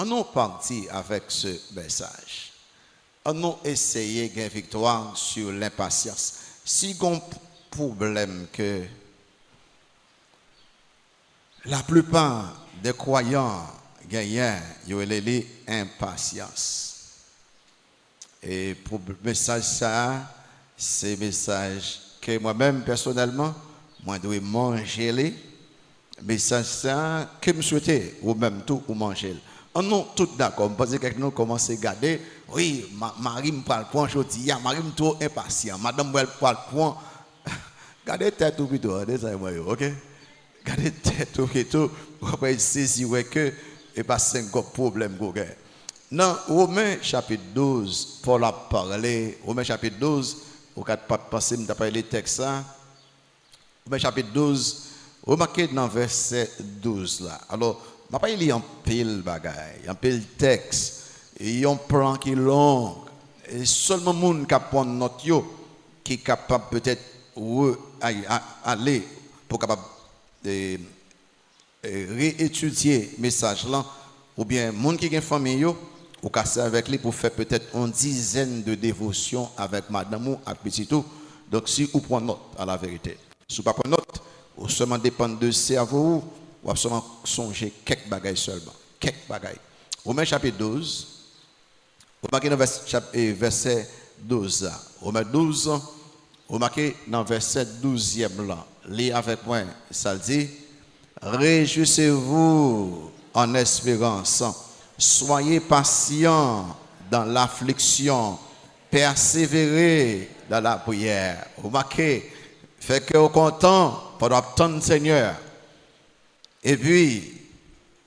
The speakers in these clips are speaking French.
On a parti avec ce message. On a essayé de victoire sur l'impatience. Si on a un problème que la plupart des croyants gagnent, ils ont l'impatience. Et pour le message ça, c'est un message que moi-même personnellement, moi je dois manger les message ça que je souhaitais ou même tout ou manger. On est tous d'accord, parce que nous commençons à regarder, oui, Marie me parle point aujourd'hui, Marie me trop impatient, madame me parle point. Gardez tête tout plutôt, OK? Gardez tête tout plutôt, pour pas saisir que et pas cinq problèmes qu'on a. Dans Romains chapitre 12, Paul a parlé, Romains chapitre 12, au cas de pas passer, je vais parler les textes. Romains chapitre 12, remarquez dans verset 12 là. Alors, je ne vais pas lire un pile bagaille, un pile texte, et un plan qui est long. Et seulement les gens qui prennent note, qui est capable peut-être aller pour capable réétudier le message là, ou bien les gens qui ont une famille, ou casser avec lui pour faire peut-être une dizaine de dévotions avec madame ou avec petit tout. Donc si vous prenez note à la vérité, si vous ne prenez pas note, vous seulement dépend de cerveau, ou seulement songer quelques bagailles seulement. Quelques bagailles. Romains chapitre 12, remarquez dans verset 12. Romains 12, remarquez dans verset 12e là. Lisez avec moi, ça dit, réjouissez-vous en espérance. Soyez patients dans l'affliction, persévérez dans la prière. Remarquez, faites que vous content pour attendre le Seigneur. Et puis,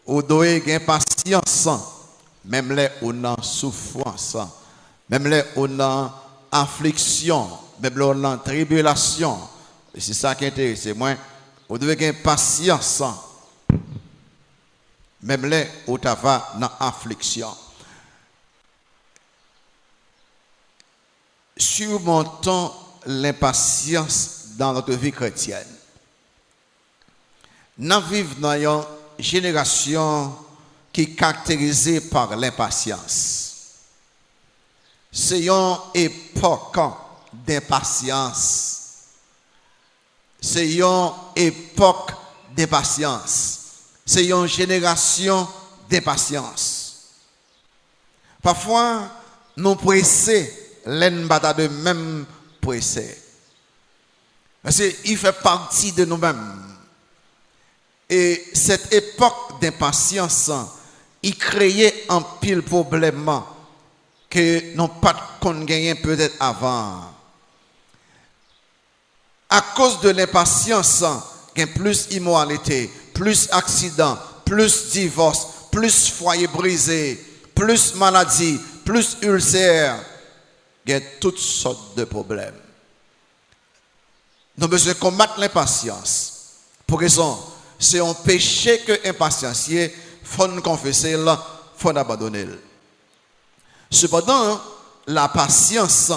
vous devez avoir patience, même les on a souffrance, même les on a affliction, même les on a tribulation. Et c'est ça qui intéresse moi. Vous devez avoir patience. Même les où tu vas dans l'affliction. Surmontons l'impatience dans notre vie chrétienne. Nous vivons dans une génération qui est caractérisée par l'impatience. C'est une époque d'impatience. C'est une époque d'impatience. C'est une génération d'impatience. Parfois, nous pressons, l'un bata de même pressé. Parce qu'il fait partie de nous-mêmes. Et cette époque d'impatience, il créait un pile problème que nous pas qu'on gagné peut-être avant. À cause de l'impatience, il y a plus immoralité, plus accidents, plus divorce, plus foyer brisé, plus maladie, plus ulcère. Il y a toutes sortes de problèmes. Nous avons besoin de combattre l'impatience. Pour raison, c'est un péché que l'impatience, il faut nous confesser, il faut abandonner. Cependant, la patience,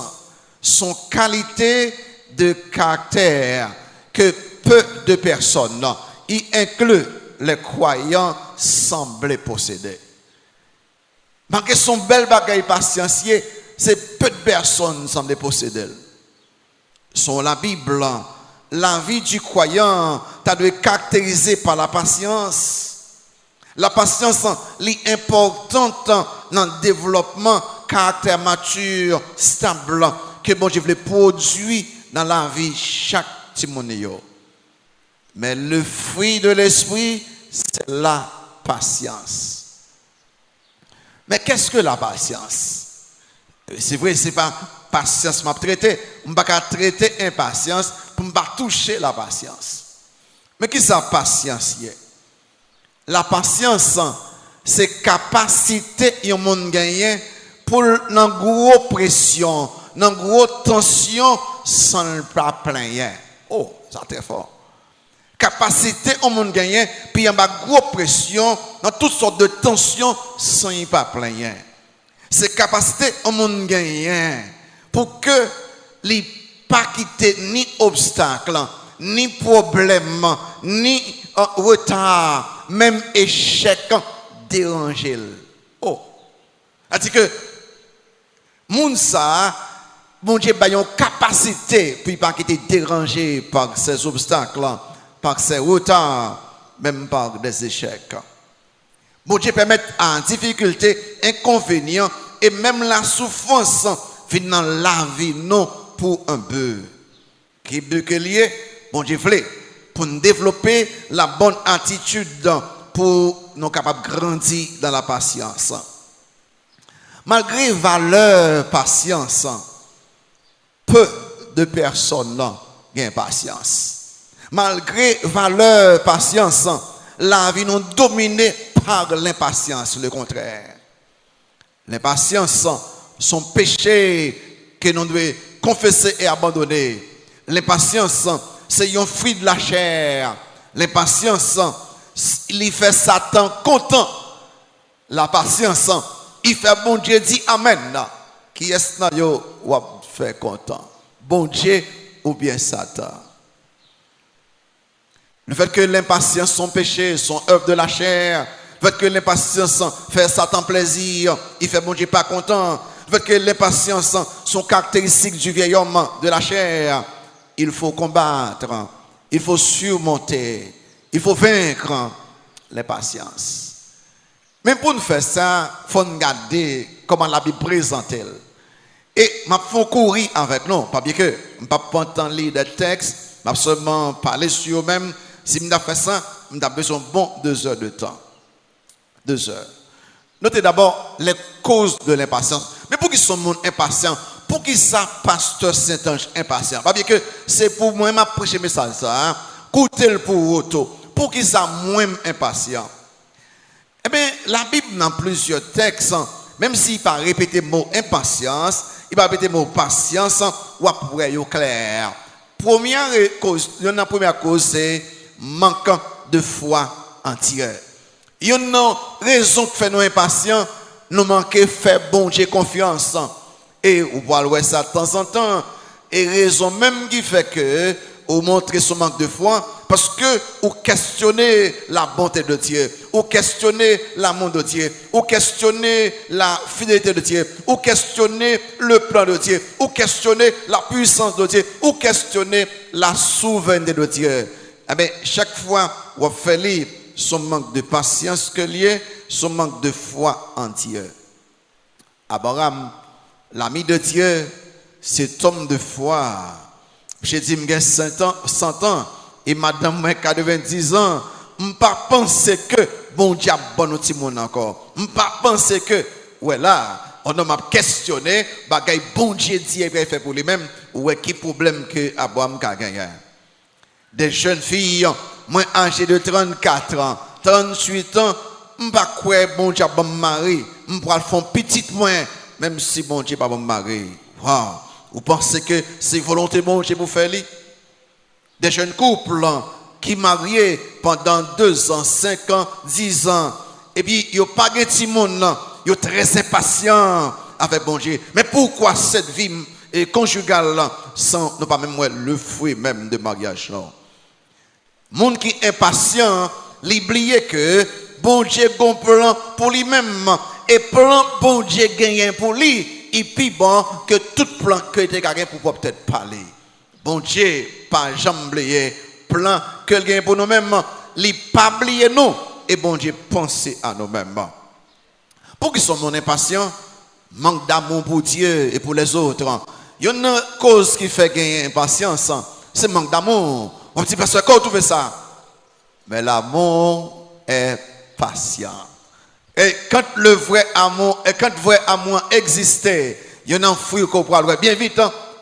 son qualité de caractère que peu de personnes, y inclut les croyants, semblent posséder. Malgré son bel bagage patiencier, c'est peu de personnes semblent posséder. Sur la Bible, la vie du croyant doit être caractérisée par la patience. La patience est importante dans le développement caractère mature, stable, que bon Dieu veut produire dans la vie chaque timonio. Mais le fruit de l'esprit, c'est la patience. Mais qu'est-ce que la patience? C'est vrai, c'est pas patience m'a traité. On ne peut pas traiter impatience pour ne pas toucher la patience. Mais qu'est-ce que la patience? La patience, c'est capacité yon monde gagner pour une grosse pression, une grosse tension sans ne pas plaindre. Oh, ça très fort. Capacité au monde gagner puis il y a une grosse pression dans toutes sortes de tensions sans ne pas plaindre. C'est capacité au monde gagner pour que les pas quitter ni obstacle, ni problème, ni retard, même échec déranger. Oh. C'est-à-dire que, moun ça, bon Dieu a une capacité, puis pas être dérangé par ces obstacles, par ces retards, même par des échecs. Bon Dieu permet en difficulté, inconvénient, et même la souffrance vient dans la vie, non pour un but. Qui but que lié, bon Dieu voulait, pour nous développer la bonne attitude, pour nous capables de grandir dans la patience. Malgré valeur patience, peu de personnes ont patience. Malgré valeur patience, la vie nous dominée par l'impatience, le contraire. L'impatience, son péché que nous devons confesser et abandonner. L'impatience, c'est un fruit de la chair. L'impatience, il fait Satan content. La patience, il fait bon Dieu dit Amen. Qui est-ce que vous fait content? Bon Dieu ou bien Satan? Le fait que l'impatience, son péché, son œuvre de la chair, le fait que l'impatience fait Satan plaisir, il fait bon Dieu pas content. Le fait que l'impatience sont caractéristiques du vieil homme de la chair, il faut combattre, il faut surmonter, il faut vaincre l'impatience. Mais pour nous faire ça, il faut regarder comment la Bible présente elle. Et je vais courir avec nous, pas bien que je ne vais pas entendre lire des textes, je vais seulement parler sur eux-mêmes. Si je fais ça, je vais besoin de bon 2 heures de temps. 2 heures. Notez d'abord les causes de l'impatience. Mais pour qui sont monde impatients? Pour qui ça, pasteur Saint-Ange impatient? Pas bien que c'est pour moi, je prêcher message ça. Coutez-le pour auto. Pour qui ça, moi impatient? Eh bien, la Bible dans plusieurs textes, même s'il pas répéter le mot impatience, il va répéter le mot patience, ou après, il est clair. Première cause, c'est manque de foi entière. Il y a une raison qui fait nous impatients, nous manquons faire bon Dieu confiance. Et on voit ça de temps en temps. Et raison même qui fait que vous montrez ce manque de foi, parce que vous questionnez la bonté de Dieu, vous questionnez l'amour de Dieu, vous questionnez la fidélité de Dieu, vous questionnez le plan de Dieu, vous questionnez la puissance de Dieu, vous questionnez la souveraineté de Dieu. Eh bien, chaque fois, vous faites lire son manque de patience que lié, son manque de foi en Dieu. Abraham, l'ami de Dieu, cet homme de foi. J'ai dit, j'ai 100 ans, et madame, moi, 90 ans, je ne pas penser que bon Dieu a bon outil encore. Je ne pas penser que, ouais là, on m'a questionné, bagay bon Dieu dit et fait pour lui-même, ou qui problème que Abraham a gagné. Des jeunes filles, moi âgé de 34 ans, 38 ans, je ne pas quoi bon Dieu a me marier, je pourrais faire petite moins, même si bon Dieu pas me marier. Wow. Vous pensez que c'est volonté bon Dieu pour faire lui? Des jeunes couples qui mariés pendant 2 ans, 5 ans, 10 ans, et puis ils n'ont pas de petit monde, ils sont très impatients avec bon Dieu. Mais pourquoi cette vie conjugale sans ne pas même le fruit même de mariage? Monde qui est impatient, l'oublier que bon Dieu a un plan pour lui-même, et plan bon Dieu gagne pour lui. Et puis bon que tout plan que était gagné pour peut-être parler. Bon Dieu, pas jamais oublier plan que gagne pour nous-mêmes, il pas oublier nous et bon Dieu penser à nous-mêmes. Pour qui sont mon impatient, manque d'amour pour Dieu et pour les autres. Il y a une cause qui fait gagner impatience, c'est manque d'amour. On dit parce que quand tu fais ça, mais l'amour est patient. Et quand le vrai amour existait, il y a un fruit qu'on pourra le voir bien vite,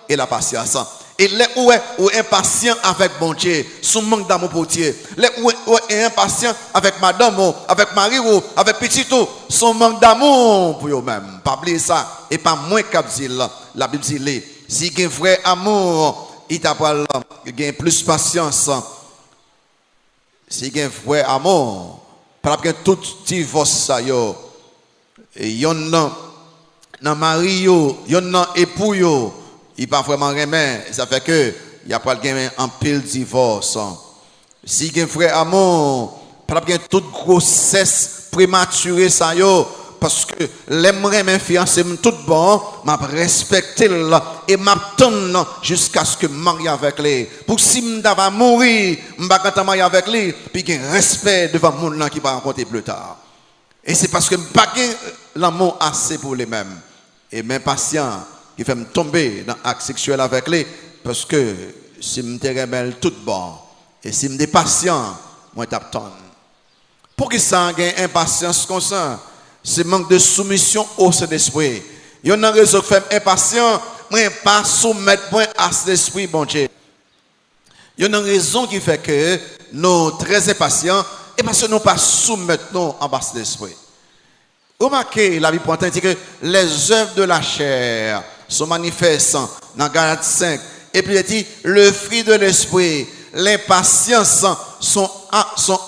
et la patience. Et les où est impatient avec bon Dieu, son manque d'amour pour Dieu. Les où est impatient avec madame, avec mari, avec petit, son manque d'amour pour eux-mêmes. Pas oublier ça. Et pas moins qu'à dire la Bible dit, si il y a un vrai amour, il t'a pas plus patience. Si il y a un vrai amour, parce que tout divorce ça yo, et yon nan mari yo, yon nan époux yo, il pas vraiment remet, ça fait que y a pas gagner en pile divorce. Si gen frère amour, parce que toute grossesse prématurée ça yo, parce que l'aimerait m'influencer tout bon, m'a respecté et m'attendre jusqu'à ce que je marie avec lui. Pour si je vais mourir, je vais marier avec lui, puis qu'il y a un respect devant le monde qui va rencontrer plus tard. Et c'est parce que je n'ai pas l'amour assez pour les mêmes. Et mes patients qui fait me tomber dans l'acte sexuel avec lui, parce que si je me rebelle tout bon, et si je suis patient, moi t'attends. Pour que ça ait une impatience comme ça, c'est manque de soumission au Saint-Esprit. Il y a une raison qui fait impatient, moi pas soumettre moi à l'Esprit, bon Dieu. Il y a une raison qui fait que nous sommes très impatients, et parce que nous ne pas soumettre nous en bas de l'Esprit. Remarquez, la Bible dit que les œuvres de la chair sont manifestes dans Galates 5. Et puis il dit, le fruit de l'Esprit, l'impatience sont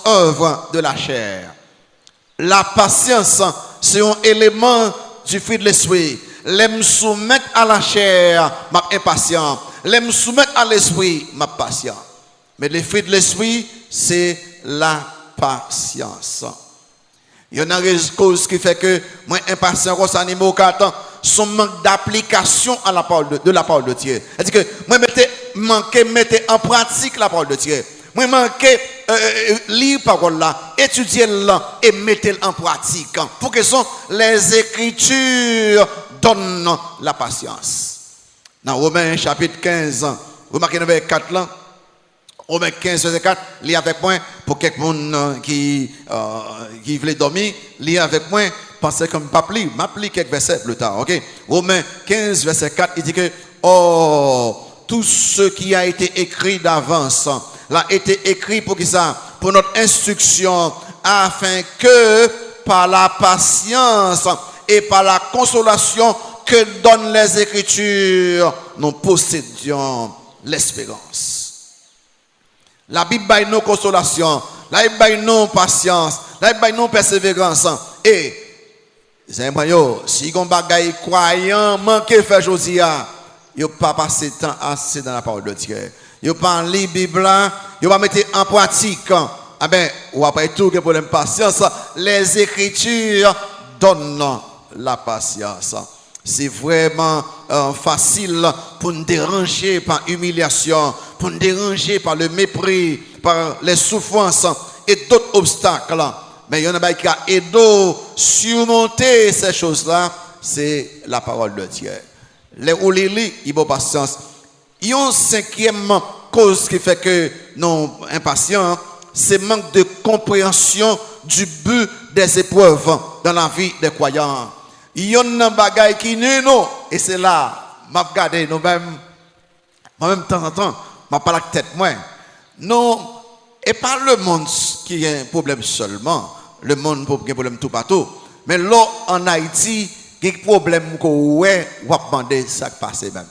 œuvres de la chair. La patience, c'est un élément du fruit de l'Esprit. L'aime soumettre à la chair, m'a impatient. L'aime soumettre à l'Esprit, m'a patient. Mais le fruit de l'Esprit, c'est la patience. Il y a une cause qui fait que moi impatient comme ça niveau 4 ans, son manque d'application à la parole de la parole de Dieu. C'est-à-dire que moi manquer mettre en pratique la parole de Dieu. Moi manquer lire parole là, étudier là et mettre en pratique. Pour que sont les écritures donnent la patience. Dans Romains chapitre 15, remarquez le verset 4 là. Romains 15, verset 4, lis avec moi, pour quelqu'un qui voulait dormir, lis avec moi, pensez comme pas pli, m'applique quelques versets plus tard, ok? Romains 15, verset 4, il dit que, oh, tout ce qui a été écrit d'avance, l'a été écrit pour qui ça? Pour notre instruction, afin que, par la patience et par la consolation que donnent les Écritures, nous possédions l'espérance. La Bible baille nos consolations, la Bible baille nos patience, la Bible baille nos persévérance. Et, si on bagaille croyant, manqué faire Josia, il pas passé temps assez dans la parole de Dieu. Il pas lire la Bible, il pas mettre en pratique. Ah ben, ou après tout, que pour la patience, les Écritures donnent la patience. C'est vraiment facile pour nous déranger par humiliation, pour nous déranger par le mépris, par les souffrances et d'autres obstacles. Mais il y en a qui a aidé surmonter ces choses-là, c'est la parole de Dieu. Les ou les lits, ils ont patience. Il y a une cinquième cause qui fait que nous sommes impatients, c'est manque de compréhension du but des épreuves dans la vie des croyants. Il y a un bagage qui n'est non. Et c'est là, je regarde nous-mêmes, moi-même de temps en temps, je pas la tête, moi. Non, et pas le monde qui a un problème seulement. Le monde qui a un problème tout partout. Mais là, en Haïti, il y a un problème qu'on a demandé ça qui passe même.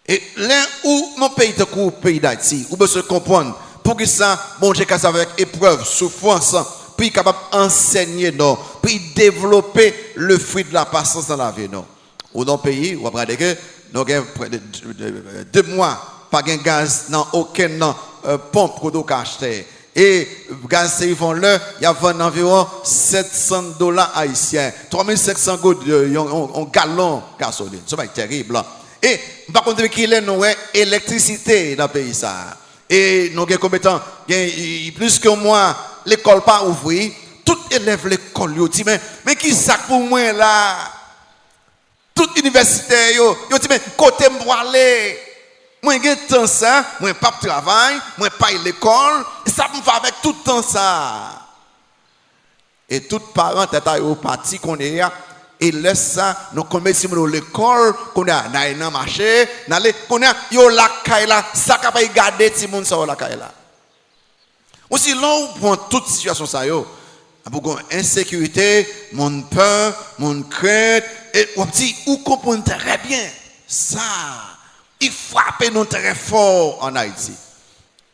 Et là où mon pays est le pays d'Haïti, où se comprendre, pour que ça, bon, j'ai cassé avec épreuve, souffrance, puis capable d'enseigner, puis développer le fruit de la patience dans la vie. Ou dans le pays, où après que nous avons près de 2 mois, pas de gaz dans aucune pompe pour nous acheter. Et le gaz, ils vont là, il y a environ $700 haïtiens, 3500 gouttes en gallon de gasoline. C'est terrible. Et par contre, qu'il y a l'électricité dans le pays. Et nous avons compétents, plus que moi, l'école pas ouverte, tout élève l'école, mais qui ça pour moi là? Toute université, yo dit, mais côté moi aller. Moi j'ai temps ça, moi pas de travail, moi pas l'école, ça me fait avec tout le temps ça. Et tout parents tête au parti qu'on est là, et laisse ça, nous commençons l'école, qu'on a dans le marché, qu'on a yo la kaila, ça capable garder ti moun ça la kaila. Aussi là où prend toute situation ça yo, pour insécurité, mon peur, mon crainte, et on dit ou comprendre très bien ça. Il frappe nous très fort en Haïti.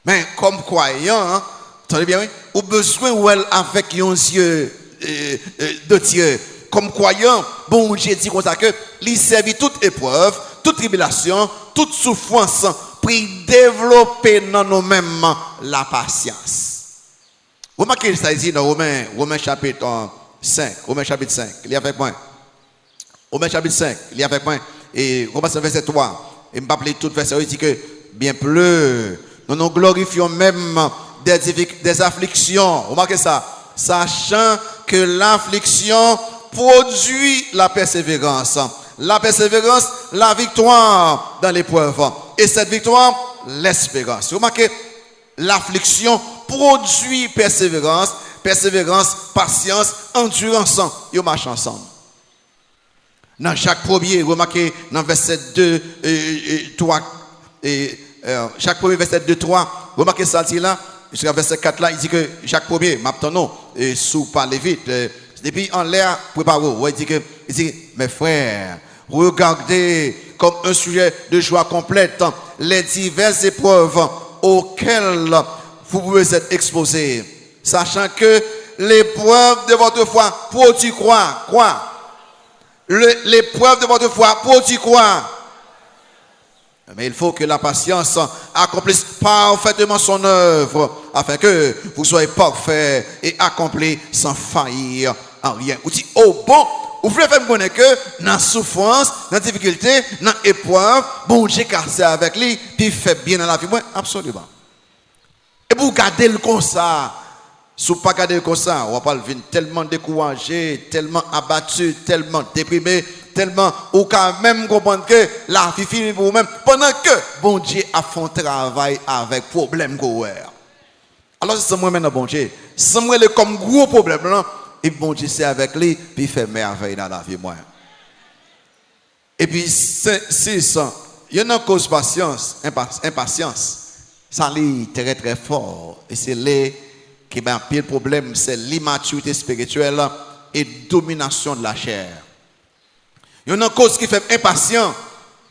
Mais comme croyant, attendez bien, oui, au besoin ou elle avec un yeux de Dieu. Comme croyant, bon Dieu dit comme ça que il servit toute épreuve, toute tribulation, toute souffrance pour développer dans nous-mêmes la patience. Remarquez ça ici dans Romains chapitre 5. Romains chapitre 5. Il y a avec moi. Romains chapitre 5. Il y a avec moi. Et Romains verset 3. Et je ne vais pas appeler tout verset. Il dit que bien plus, nous glorifions même des afflictions. Remarquez ça. Sachant que l'affliction produit la persévérance. La persévérance, la victoire dans l'épreuve. Et cette victoire, l'espérance. Remarquez, l'affliction produit persévérance. Persévérance, patience, endurance. Ils marchent ensemble. Dans chaque premier, remarquez, dans verset 2 et 3, chaque premier verset 2, 3, remarquez ça là, jusqu'à verset 4 là, il dit que chaque premier, maintenant, sous parler vite, depuis en l'air, préparez-vous. Il dit, mes frères, regardez comme un sujet de joie complète les diverses épreuves auxquelles vous pouvez être exposés, sachant que l'épreuve de votre foi produit quoi? L'épreuve de votre foi produit quoi? Mais il faut que la patience accomplisse parfaitement son œuvre, afin que vous soyez parfaits et accomplis sans faillir en rien. Vous dites, oh bon, vous voulez faire me connaître que dans la souffrance, dans la difficulté, dans l'épreuve, bon Dieu cassé avec lui, puis il fait bien dans la vie. Moi, absolument. Et vous gardez le comme ça. Si vous ne pas garder comme ça, on va pas venir tellement découragé, tellement abattu, tellement déprimé, tellement ou quand même comprendre que la vie finit pour vous-même pendant que bon Dieu a fait un travail avec problème qu'on a. Alors c'est moi maintenant bon Dieu, c'est moi le comme gros problème là et bon Dieu c'est avec lui puis il fait merveille dans la vie moi. Et puis c'est ça, il y a une cause impatience. Ça lit très très fort et c'est les qui ben pire problème c'est l'immaturité spirituelle et domination de la chair. Il y a une cause qui fait impatient.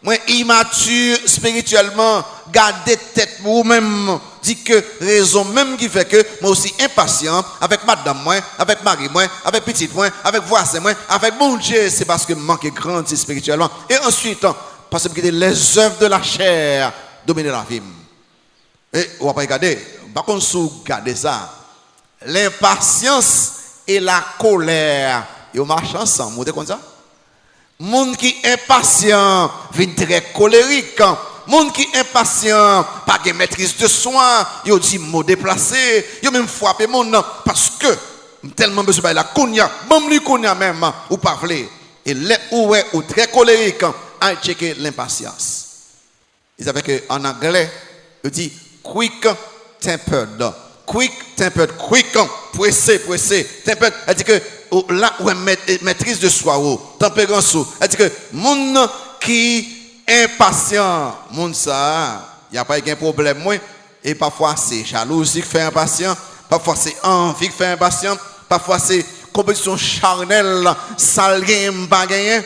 Moi immature spirituellement, gardez tête vous-même, dit que raison même qui fait que moi aussi impatient avec madame moi, avec mari moi, avec petite moi, avec voisin moi, avec mon Dieu, c'est parce que manque grandi spirituellement et ensuite parce que les œuvres de la chair dominent la vie. Et on va pas regarder, par contre sous garder ça. L'impatience et la colère, ils marchent ensemble. Vous comme ça? Monde qui est impatient, vient très colérique. Monde qui est impatient, pas de maîtrise de soi, il dit mot déplacé, il même frappé monde parce que tellement besoin de la kounya, même lui kounya même ou pas vle. Et les ou très colérique, à checker l'impatience. Ils avaient que en anglais, il dit quick tempered. Quick tempered, pressé, tempered. Elle dit que là où maîtrise de soi, tempérance, elle dit que monde qui impatient, monde ça, il n'y a pas de problème moi et parfois c'est jalousie qui fait impatient, parfois c'est envie qui fait impatient, parfois c'est compétition charnelle, ça rien pas gagner.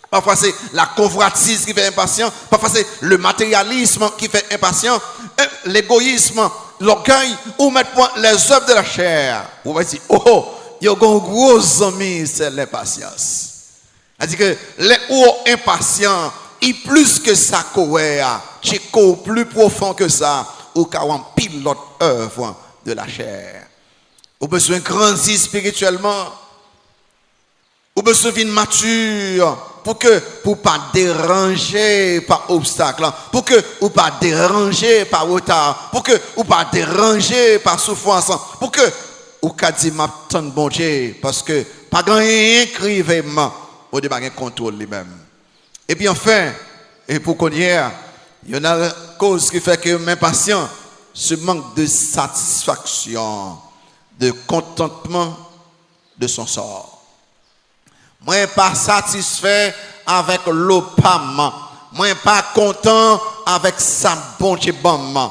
Parfois c'est la convoitise qui fait impatient, parfois c'est le matérialisme qui fait impatient, l'égoïsme, l'orgueil ou mettre les œuvres de la chair. Vous voyez dire, oh, il y a un gros ami, c'est l'impatience. C'est-à-dire que les hauts impatients, ils plus que ça colère, c'est plus profond que ça, ou qu'un pile l'autre œuvre de la chair. Vous avez besoin de grandir spirituellement, vous avez besoin de mature. Pour pas déranger par obstacle, pour que ou pas déranger par retard, pour que ou pas déranger par souffrance, pour que ou ka di m'attend bon Dieu parce que pas rien crivé au débat gain contrôle lui-même. Et puis enfin, et pour qu'on y ait, il y en a une cause qui fait que m'impatient, ce manque de satisfaction, de contentement de son sort. Moi pas satisfait avec l'opam. Moi pas content avec sa bon Dieu bon.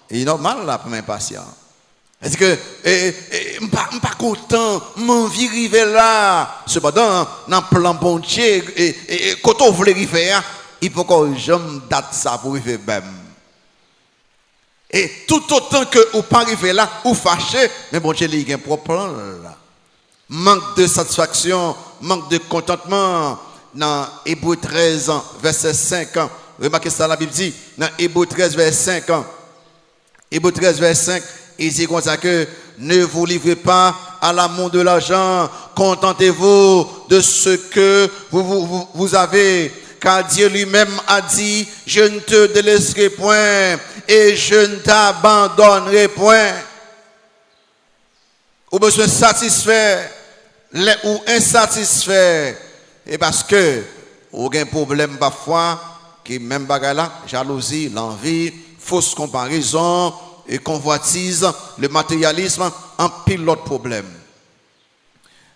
Et normal là pour impatient. Est-ce que pas content, m'envie arriver là. Cependant, dans plan bon Dieu et quand on veut arriver, il faut que j'aime date ça pour arriver même. Et tout autant que ou pas arriver là ou fâché, mais bon Dieu il y a un propre plan là. Manque de satisfaction, manque de contentement. Dans Hébreux 13, verset 5. Remarquez ça, la Bible dit, dans Hébreux 13, verset 5. Hébreux 13, verset 5, il dit comme ça que ne vous livrez pas à l'amour de l'argent. Contentez-vous de ce que vous avez. Car Dieu lui-même a dit, je ne te délaisserai point et je ne t'abandonnerai point. Ou besoin satisfait ou insatisfait. Et parce que, ou un problème parfois, qui même bagarre là, jalousie, l'envie, fausse comparaison, et convoitise, le matérialisme, en pile l'autre problème.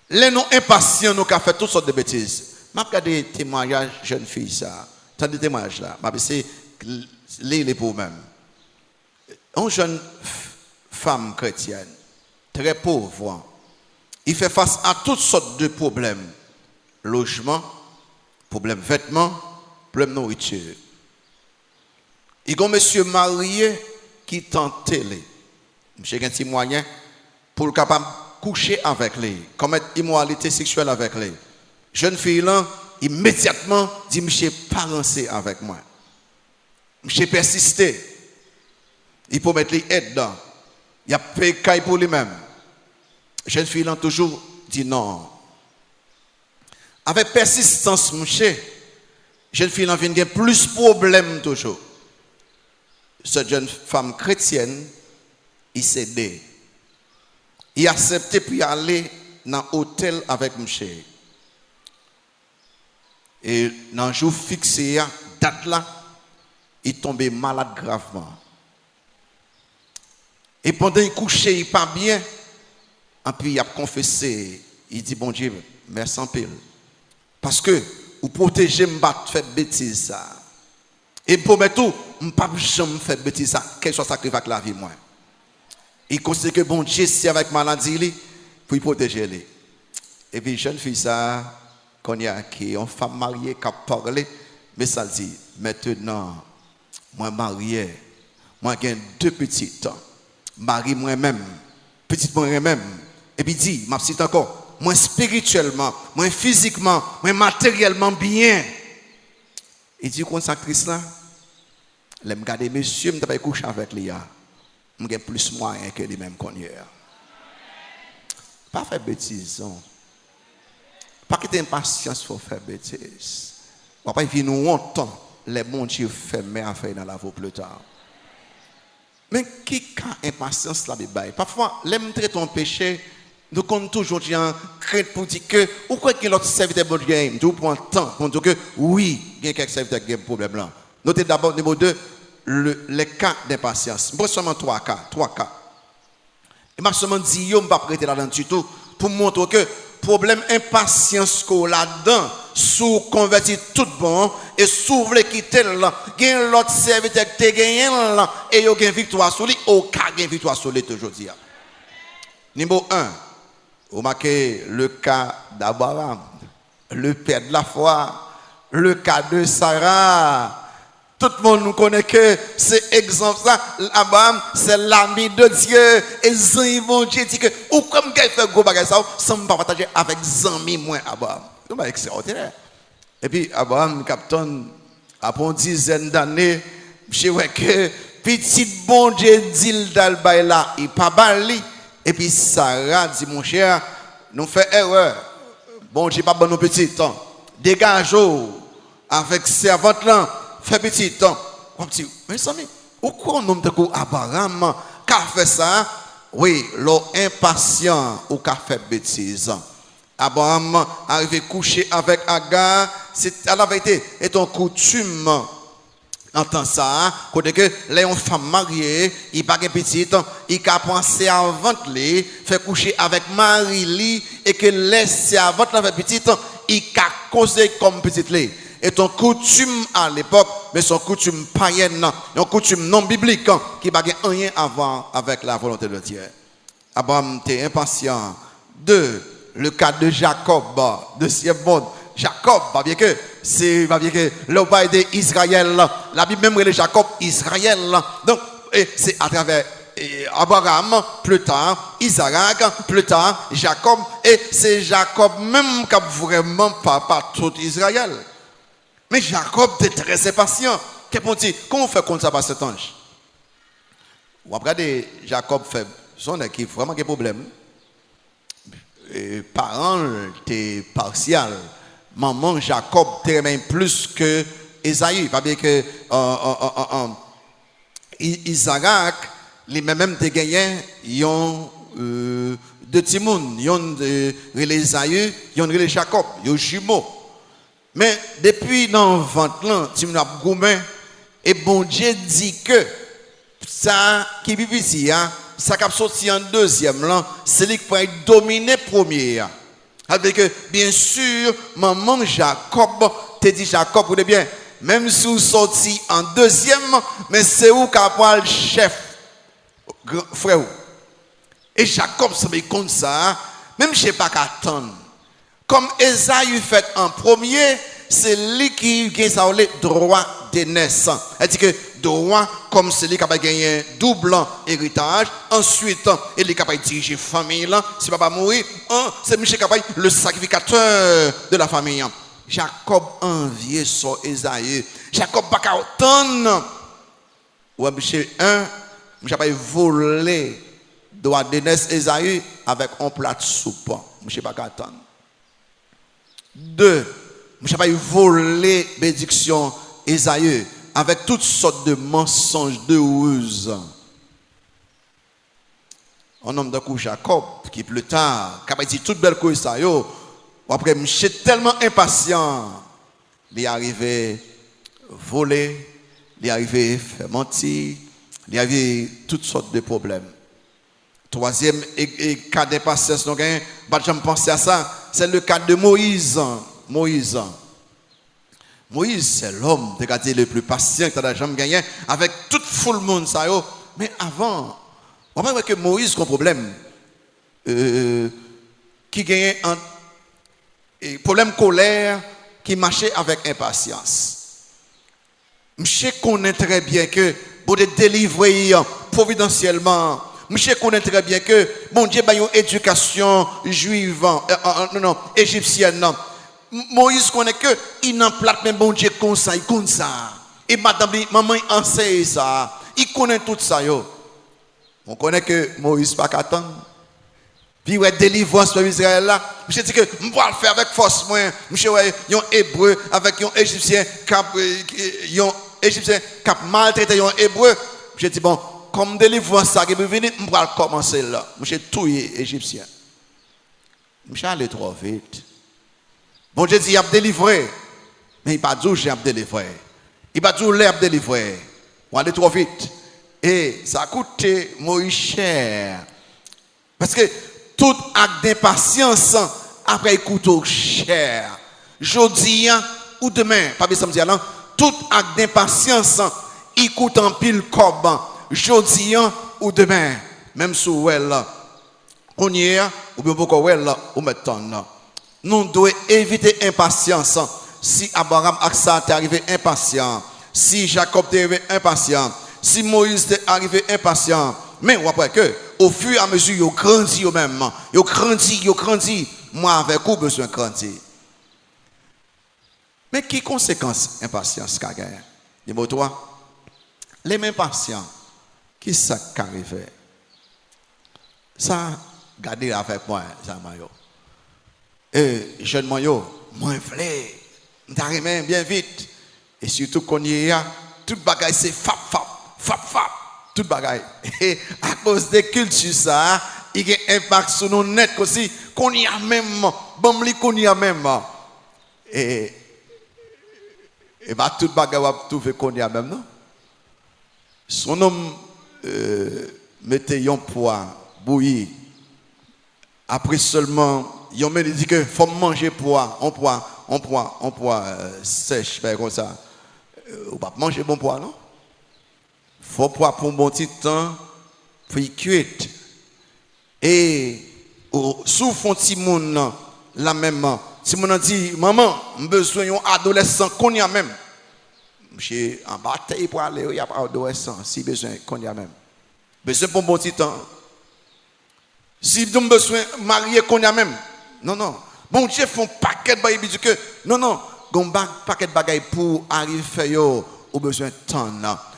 Les non impatients, nous avons fait toutes sortes de bêtises. Je regarde des témoignages jeunes filles, ça. Tant de témoignages là. Je vais les pour même. Une jeune femme chrétienne, très pauvre, il fait face à toutes sortes de problèmes. Logement, problème vêtements, problème nourriture. Il y a un monsieur marié qui tente télé. Monsieur a un petit moyen pour le capable coucher avec lui, commettre immoralité sexuelle avec lui. Jeune fille là, immédiatement dit monsieur pas rencer avec moi. Monsieur persisté. Il peut mettre les aides dedans. Il a payé caille pour lui-même. Jeune fille là toujours dit non. Avec persistance, monsieur, jeune fille là vient gagner plus de problèmes toujours. Cette jeune femme chrétienne, il cédait. Il acceptait puis aller dans l'hôtel avec monsieur. Et dans le jour fixé, date là, il tombait malade gravement. Et pendant qu'il couchait, il pas bien. Et puis il a confessé, il dit bon Dieu, merci en pile. Parce que vous protégez me pas faire bêtise ça. Et pour mettre tout, je ne peux pas faire bêtise ça, quel soit sacrifice avec la vie moi. Il considère que bon Dieu c'est avec maladie pour protéger les. Et puis jeune fille ça qu'on y a qui une femme mariée qui a parlé, mais ça dit maintenant moi marié, moi j'ai 2 petites, mari moi-même, petite moi-même, et puis dit m'a cite encore, moi spirituellement, moi physiquement, moi matériellement bien. Il dit consacrice là, je regarde monsieur, je vais coucher avec lui. J'ai plus moyen que les mêmes qu'on y a. Pas faire bêtise. Pas que tu aies impatience pour faire bêtise. On va pas vivre longtemps. Les bons Dieu fermés à faire dans la vie plus tard. Mais qui a impatience la Bible? Parfois, l'aime traiter ton péché. Nous comptons toujours en crainte pour dire que, ou quoi que l'autre serviteur de Dieu, nous prenons le temps pour dire que oui, il y a quelques serviteurs qui ont un problème là. Notez d'abord, numéro 2, les cas d'impatience. Je vais seulement 3 cas. Et je vais seulement dire, je ne vais pas prêter là-dedans du tout, pour montrer que problème impatience qu'on là-dedans, sous converti tout bon, et sous voulez quitter là, il y a l'autre serviteur qui a gagné là, et il y a une victoire sur lui, au cas de victoire sur lui aujourd'hui. Numéro 1, vous marquez le cas d'Abraham, le père de la foi, le cas de Sarah. Tout le monde nous connaît que c'est exemple ça. Abraham, c'est l'ami de Dieu. Et Zan bon Dieu dit que, ou comme il fait gros bagage ça, sans me partager avec Zami moins Abraham. C'est extraordinaire. Et puis Abraham, capitaine, après une dizaine d'années, je vois que petit bon Dieu dit là, il pas bali. Et puis Sarah dit, mon cher, nous faisons erreur. Bon Dieu, pas bon nos petits temps. Dégage-vous avec servante là. Fait petit temps. Mais ça, pourquoi on nomme de Abraham qui a fait ça? Oui, l'homme impatient ou qui a fait bêtise. Abraham arrivé coucher avec Agar, c'est à la vérité, est une coutume. Entend ça, côté que les femmes mariées, il pas de petite, il a pensé avant de faire coucher avec Marie et que les servantes avec petite, il a causé comme petite lait. Et ton coutume à l'époque, mais son coutume païenne, une coutume non biblique qui n'a rien à voir avec la volonté de Dieu. Abraham était impatient. 2, le cas de Jacob, deuxième monde. Jacob, bien que c'est le père d'Israël. La Bible même relève Jacob, Israël. Donc, c'est à travers Abraham, plus tard, Isaac, plus tard, Jacob. Et c'est Jacob même qui a vraiment papa tout Israël. Mais Jacob était très impatient. Qu'est-ce qu'on dit? Comment on fait comme ça par cet ange? Vous regardez, Jacob fait son équipe, vraiment des problèmes. parents étaient partial. Maman Jacob t'aimait plus que Esaü. Pas bien que Isaac, les mêmes te gagné, ils ont deux timouns, ils ont les Esaü, ils ont les Jacob, ils ont jumeaux. Mais depuis dans le ventre là, tu m'as goumé et bon Dieu dit que ça qui vit ici, ça qui a sorti en deuxième là, c'est lui qui va dominer premier. Avec que bien sûr, maman Jacob te dit Jacob, vous bien, même si vous sorti en deuxième, mais c'est où qui a le chef, frère. Et Jacob se met comme ça, même je ne sais pas qu'attendre. Comme Esaü fait en premier, c'est lui qui a le droit de naissance. C'est-à-dire que droit comme celui qui a gagné un double héritage. Ensuite, il est capable de diriger la famille. Si papa mourir, c'est Michel capable le sacrificateur de la famille. Jacob enviait son Esaü. Jacob n'a pas autant. Ou Michel 1, Michel a volé droit de naissance Esaü avec un plat de soupe. Michel n'a pas attendre. 2, je n'ai pas volé bénédiction Esaü avec toutes sortes de mensonges, de ruses. Un homme de coup Jacob qui plus tard, qui a dit toute belle chose ça yo, après je suis tellement impatient, il est arrivé voler, il est arrivé faire mentir, il est arrivé toutes sortes de problèmes. Troisième cas d'impatience, je ne jamais penser à ça, c'est le cas de Moïse. Moïse, c'est l'homme le plus patient que tu as jamais gagné avec toute foule monde. Mais avant, on va voir que Moïse a un problème qui gagnait un problème colère qui marchait avec impatience. Je connais très bien que pour te délivrer providentiellement, je connais très bien que bon Dieu a une éducation juive, égyptienne. Moïse connaît que il n'en plate mais bon Dieu comme ça. Et madame, maman enseigne ça. Il connaît tout ça. On connaît que Moïse pas qu'attendre. Puis ouais délivrance pour Israël là. Je dis que je vais le faire avec force moi. Monsieur ouais, un hébreu avec un égyptien cap maltraité un hébreu. Je dis bon, comme délivrance ça qui peut venir, je vais commencer là. Monsieur tout égyptien. Monsieur aller trop vite. Bon Dieu dit, il a délivré. Mais il n'a pas dit, j'ai délivré. Il n'a pas dit, j'ai délivré. On va aller trop vite. Et ça a coûté Moïse cher. Parce que tout acte d'impatience, après, il coûte cher. Jeudi ou demain, pas besoin de dire, tout acte d'impatience, il coûte en pile cob. Jeudi ou demain. Même sous elle, on y est, ou bien beaucoup elle, ou maintenant. Nous devons éviter l'impatience. Si Abraham Aksa est arrivé impatient, si Jacob est arrivé impatient, si Moïse est arrivé impatient, mais on voit que au fur et à mesure, ils grandissent eux-mêmes. Ils grandissent. Moi, avec vous, besoin de grandir. Mais qui conséquence impatience qu'a gagné? Dis-moi toi, les mêmes patients, qui ça qui arrive? Ça, gardez avec moi, ça m'a. Et jeune moyo, moi vle, m'arrive bien vite. Et surtout qu'on y a, toute bagaille c'est fap, toute bagaille. Et à cause des cultures ça, il y a un impact sur nous net aussi, qu'on y a même, bon qu'on y a même. Et bah toute bagaille va trouver qu'on y a même non. Son homme mettez un poids bouilli. Après seulement il me dit que faut manger poids, on poids sèche comme ça. On va manger bon poids non? Faut poids pour un bon petit temps pour y cuire. Et sous fond petit monde la même si mon dit maman, j'ai besoin d'un adolescent qu'on y a même. J'ai en bataille pour aller, il y a pas adolescent si besoin qu'on y a même. Besoin pour un bon petit temps. Si vous avez besoin de marier qu'on y a même. Non. Bon Dieu font paquet de bagages que non, gon paquet de bagages pour arriver faire au besoin de temps.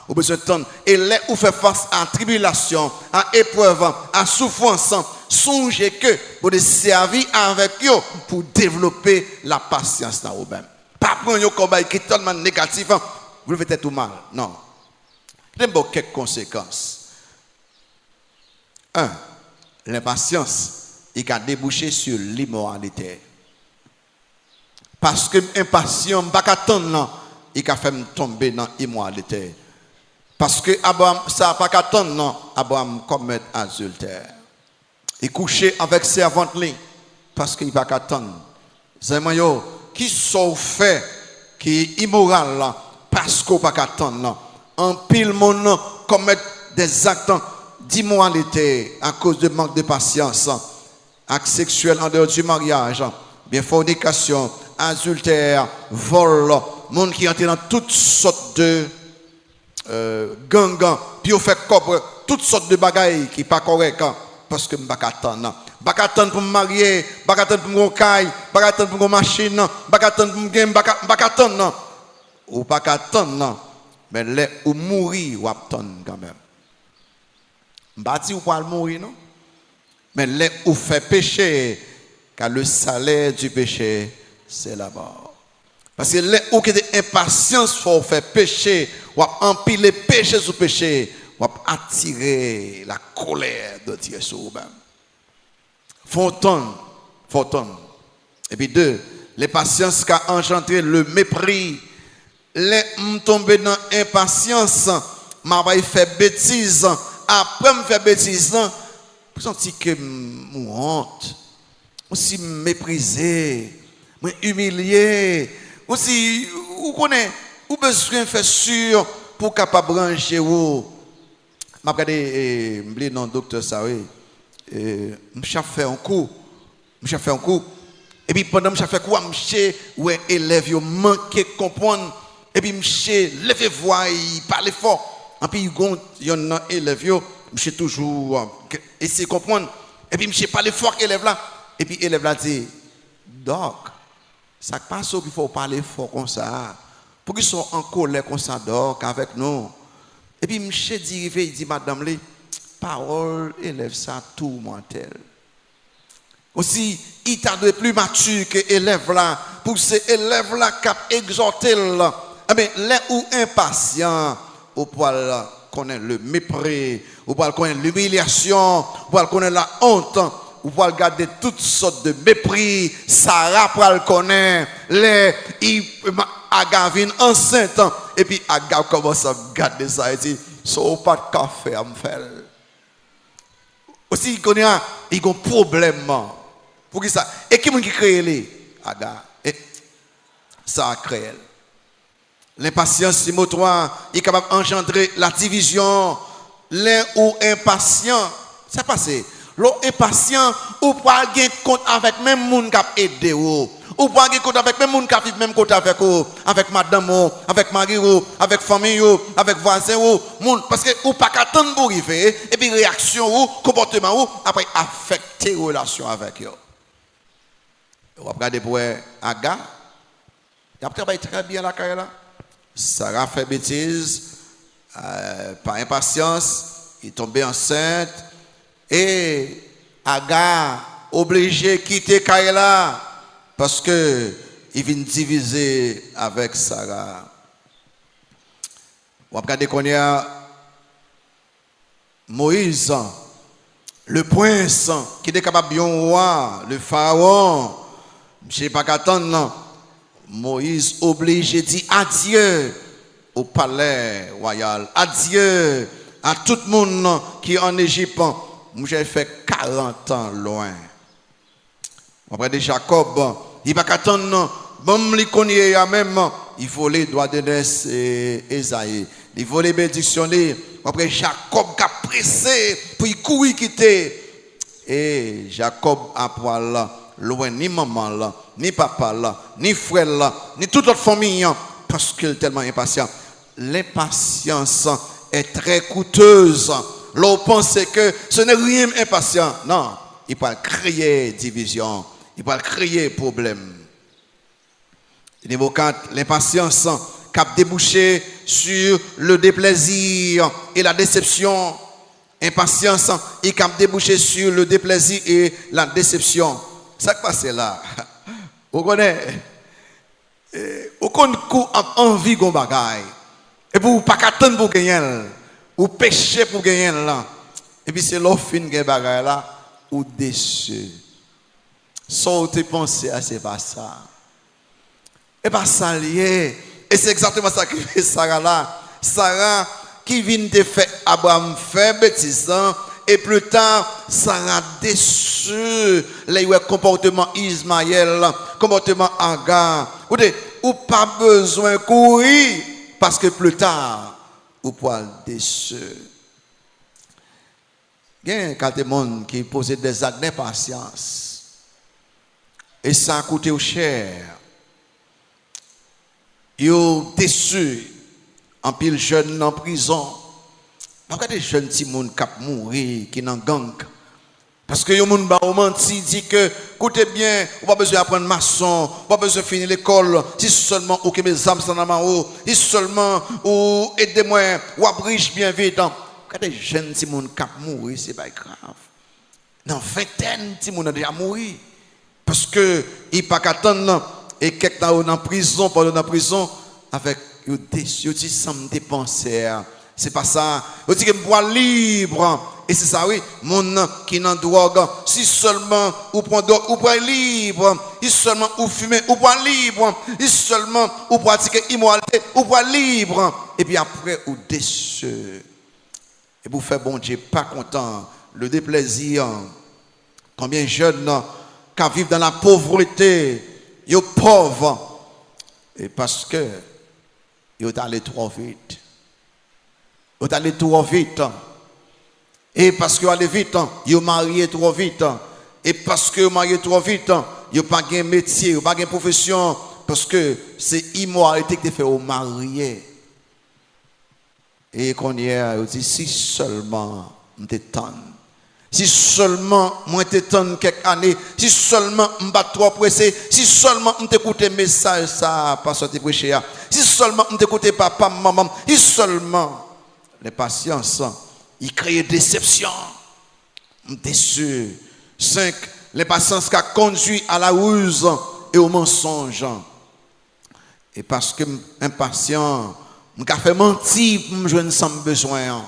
Ou besoin de temps. Et là, où fait face à tribulation, à épreuve, à souffrance, songez que vous devez servir avec eux pour développer la patience dans vous-même. Pas prendre un combat qui est tellement négatif, vous le faites tout mal. Non. Il y a quelques conséquences. Un, l'impatience, il a débouché sur l'immoralité. Parce que l'impatience, il n'a attendre, il a fait tomber dans l'immoralité. Parce que Abraham, ça n'a pas attendre, Abraham commet adultère. Il couchait avec servante parce qu'il n'a pas attendre. C'est moi qui sont fait qui est immoral parce qu'on n'a pas attendre. En pile monde commet des actes d'immoralité à cause de manque de patience, actes sexuels en dehors du mariage, bien fornication, adultère, vol, monde qui entre dans toutes sortes de gangs, puis on fait cobre toutes sortes de bagailles qui pas correct parce que m'pas attendre. Pas attendre pour me marier, pas attendre pour mon caille, pas attendre pour mon machine, pas attendre pour me game, pas attendre. Ou pas attendre, mais là ou mourir ou attendre quand même. M'bati ou pas mourir non? Mais là ou fait péché car le salaire du péché c'est la mort. Parce que là où que des impatience faut faire péché, ou empiler péché sur péché, ou attirer la colère de Dieu sur vous-même. Fontaine. Et puis deux, l'impatience qui a engendré le mépris. Les tombé dans l'impatience, m'a fait bêtise. Après me faire bêtise, je sens que mon honte, aussi méprisé, humilié, aussi vous connaissez, ou besoin faire sûr pour capable brancher ou. M'a regardé m'blé non docteur ça oui. M'cha fait un coup. Et puis pendant m'cha fait quoi m'ché ouais élève yo manqué comprendre et puis m'ché lever voix il parler fort. Et puis il y en a élève yo m'ché toujours essayer comprendre et puis m'ché parler fort élève là et puis élève là dit doc ça passe qu'il faut parler fort comme ça pour qu'ils soient en colère comme ça doc avec nous. Et puis m'ché dit madame les parole élève ça tout mental. Aussi, il t'a de plus mature que élève là, pour ces élèves là qui exhorté là. Eh bien, les ou impatients, au poil connaît le mépris, au poil connaît l'humiliation, au poil connaît la honte, au poil garder toutes sortes de mépris. Sarah poil connaît les Agavine enceinte et puis Agav commence à garder ça et dit, so pas de café à me faire. Aussi, il y a un problème. Pour qui ça? Et qui crée les Aga? Ça a créé. L'impatience, c'est mot 3, il est capable d'engendrer la division. L'un ou impatient, c'est passé. L'autre impatient, ou pas gagner compte avec même monde qui a aidé ou pas gagner compte avec même monde qui a vivre même côté avec vous, avec madame, avec mari, avec famille, avec voisin monde parce que ou pas qu'attendre pour arriver et puis réaction ou comportement ou après affecter relation avec eux. On va regarder pour Aga, il a travaillé très bien la carrière là. Sarah fait bêtise par impatience, il est tombé enceinte. Et Aga obligé de quitter Kaila parce que il vient diviser avec Sarah. On va regarder qu'on y a Moïse, le prince qui est capable de roi, le pharaon. Je ne sais pas qu'attendre. Moïse obligé de dire adieu au palais royal, adieu à tout le monde qui est en Égypte. J'ai fait 40 ans loin. Après de Jacob, il va attendre, bon, il connaît même, il faut les droits de naissance et Esaïe. Il faut les bénédictions. Après Jacob a pressé pour y courir quitter. Et Jacob a poil loin ni maman là, ni papa là, ni frère là, ni toute autre famille parce qu'il est tellement impatient. L'impatience est très coûteuse. L'on pense que ce n'est rien impatient. Non, il peut créer division, il peut créer problème. Numéro 4, l'impatience qui a débouché sur le déplaisir et la déception. Impatience et qui a débouché sur le déplaisir et la déception. Ça qui passe là. Vous connaissez? Vous connaissez envie de bagaille. Et vous pas attendre pour gagner. Ou pécher pour gagner là. Et puis c'est l'offre fin de bagaille là. Ou déçu. Sans te penser à c'est pas ça. Et pas ça lié. Et c'est exactement ça qui fait Sarah là. Sarah qui vient de faire Abraham faire bêtise. Et plus tard, Sarah déçu. Le comportement Ismaël, comportement Agar. Ou pas besoin de courir. Parce que plus tard, ou pas déçu. Il y a quelques gens qui posent des actes d'impatience. Et ça a coûté cher. Ils ont déçu. En pile jeune en prison. Pourquoi des jeunes petits gens qui mourir, qui n'ont gang? Parce que les gens qui menti dit que, écoutez bien, on n'a pas besoin d'apprendre maçon, on n'a pas besoin de finir l'école, si seulement ou que mes âmes sont dans ma haut, si seulement ou aidez-moi, ou riche bien vite. Pourquoi des jeunes petits gens qui mourir, c'est pas grave. Dans vingtaine, petits gens déjà mourir. Parce que, ils ne peuvent pas attendre, et quelqu'un dans la prison, pendant la prison, avec yo dit ça me dépenser. C'est pas ça. Yo dit que me bois libre. Et c'est ça oui, mon qui nan drogue, si seulement ou prend drogue ou bois libre, si seulement ou fumer ou bois libre, si seulement ou pratiquer immoralité ou bois libre. Et puis après ou déçu. Et vous faire bon Dieu pas content, le déplaisir. Combien de jeunes qui vivent dans la pauvreté, yo pauvres. Et parce que ils sont allés trop vite. Ils sont allés trop vite. Et parce qu'ils sont allés vite, ils sont mariés trop vite. Et parce qu'ils sont mariés trop vite, ils n'ont pas de métier, ils n'ont pas de profession. Parce que c'est immoralité qui te fait au marié. Et qu'on y a, ils dit si seulement on t'étonne. Si seulement moi t'étonne quelques années, si seulement je ne suis pas trop pressé, si seulement je t'écoute le message, ça pas sorti prêcher, si seulement je t'écoute papa, maman, si seulement les patience, ils créent déception, déçu. 5. Les patience qui a conduit à la ruse et au mensonge. Et parce que impatient, je fait mentir pour me joindre sans besoin.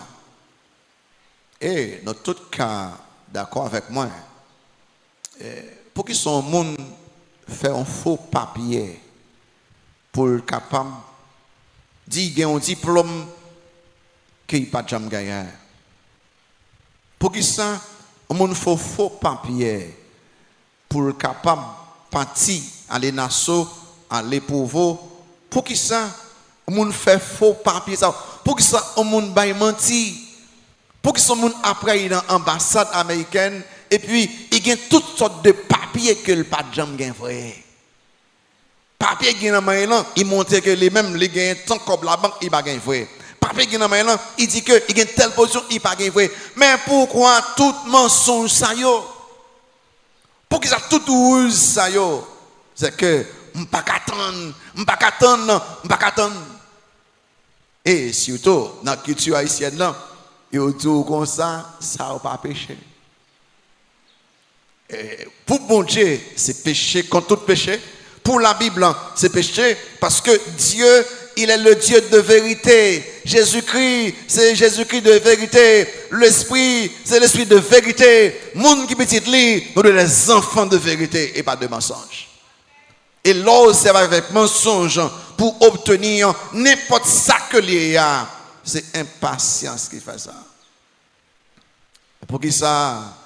Et dans tout cas, d'accord avec moi, pour qu'ils sont monde faire un faux papier pour être capable de dire qu'il y a un diplôme qu'il n'a pas jamais gagné. Pour qu'ils ça, un monde fait faux papier pour être capable de partir à l'ENASO, à l'éprouveau. Pour qu'ils ça, un monde fait faux papier. Pour qu'ils ça, un monde va mentir. Pour que ce monde après dans l'ambassade américaine et puis il y a toutes sortes de papiers que le pas de jamais gain vrai. Papier qui dans main il montre que les mêmes les gain tant comme la banque il pas gain vrai. Papier qui dans main il dit que il y a telle position il pas gain vrai. Mais pourquoi tout mensonge ça yo? Pour que ça tout ruse ça yo? C'est que on pas attendre. Et surtout dans la culture haïtienne là et autour comme ça, ça n'a pas péché. Pour bon Dieu, c'est péché contre tout péché. Pour la Bible, c'est péché parce que Dieu, il est le Dieu de vérité. Jésus-Christ, c'est Jésus-Christ de vérité. L'Esprit, c'est l'Esprit de vérité. Monde qui petit lit, nous sommes des enfants de vérité et pas de mensonge. Et l'on sert avec mensonge pour obtenir n'importe ça que l'il y a. C'est impatience qui fait ça. Pour qui ça,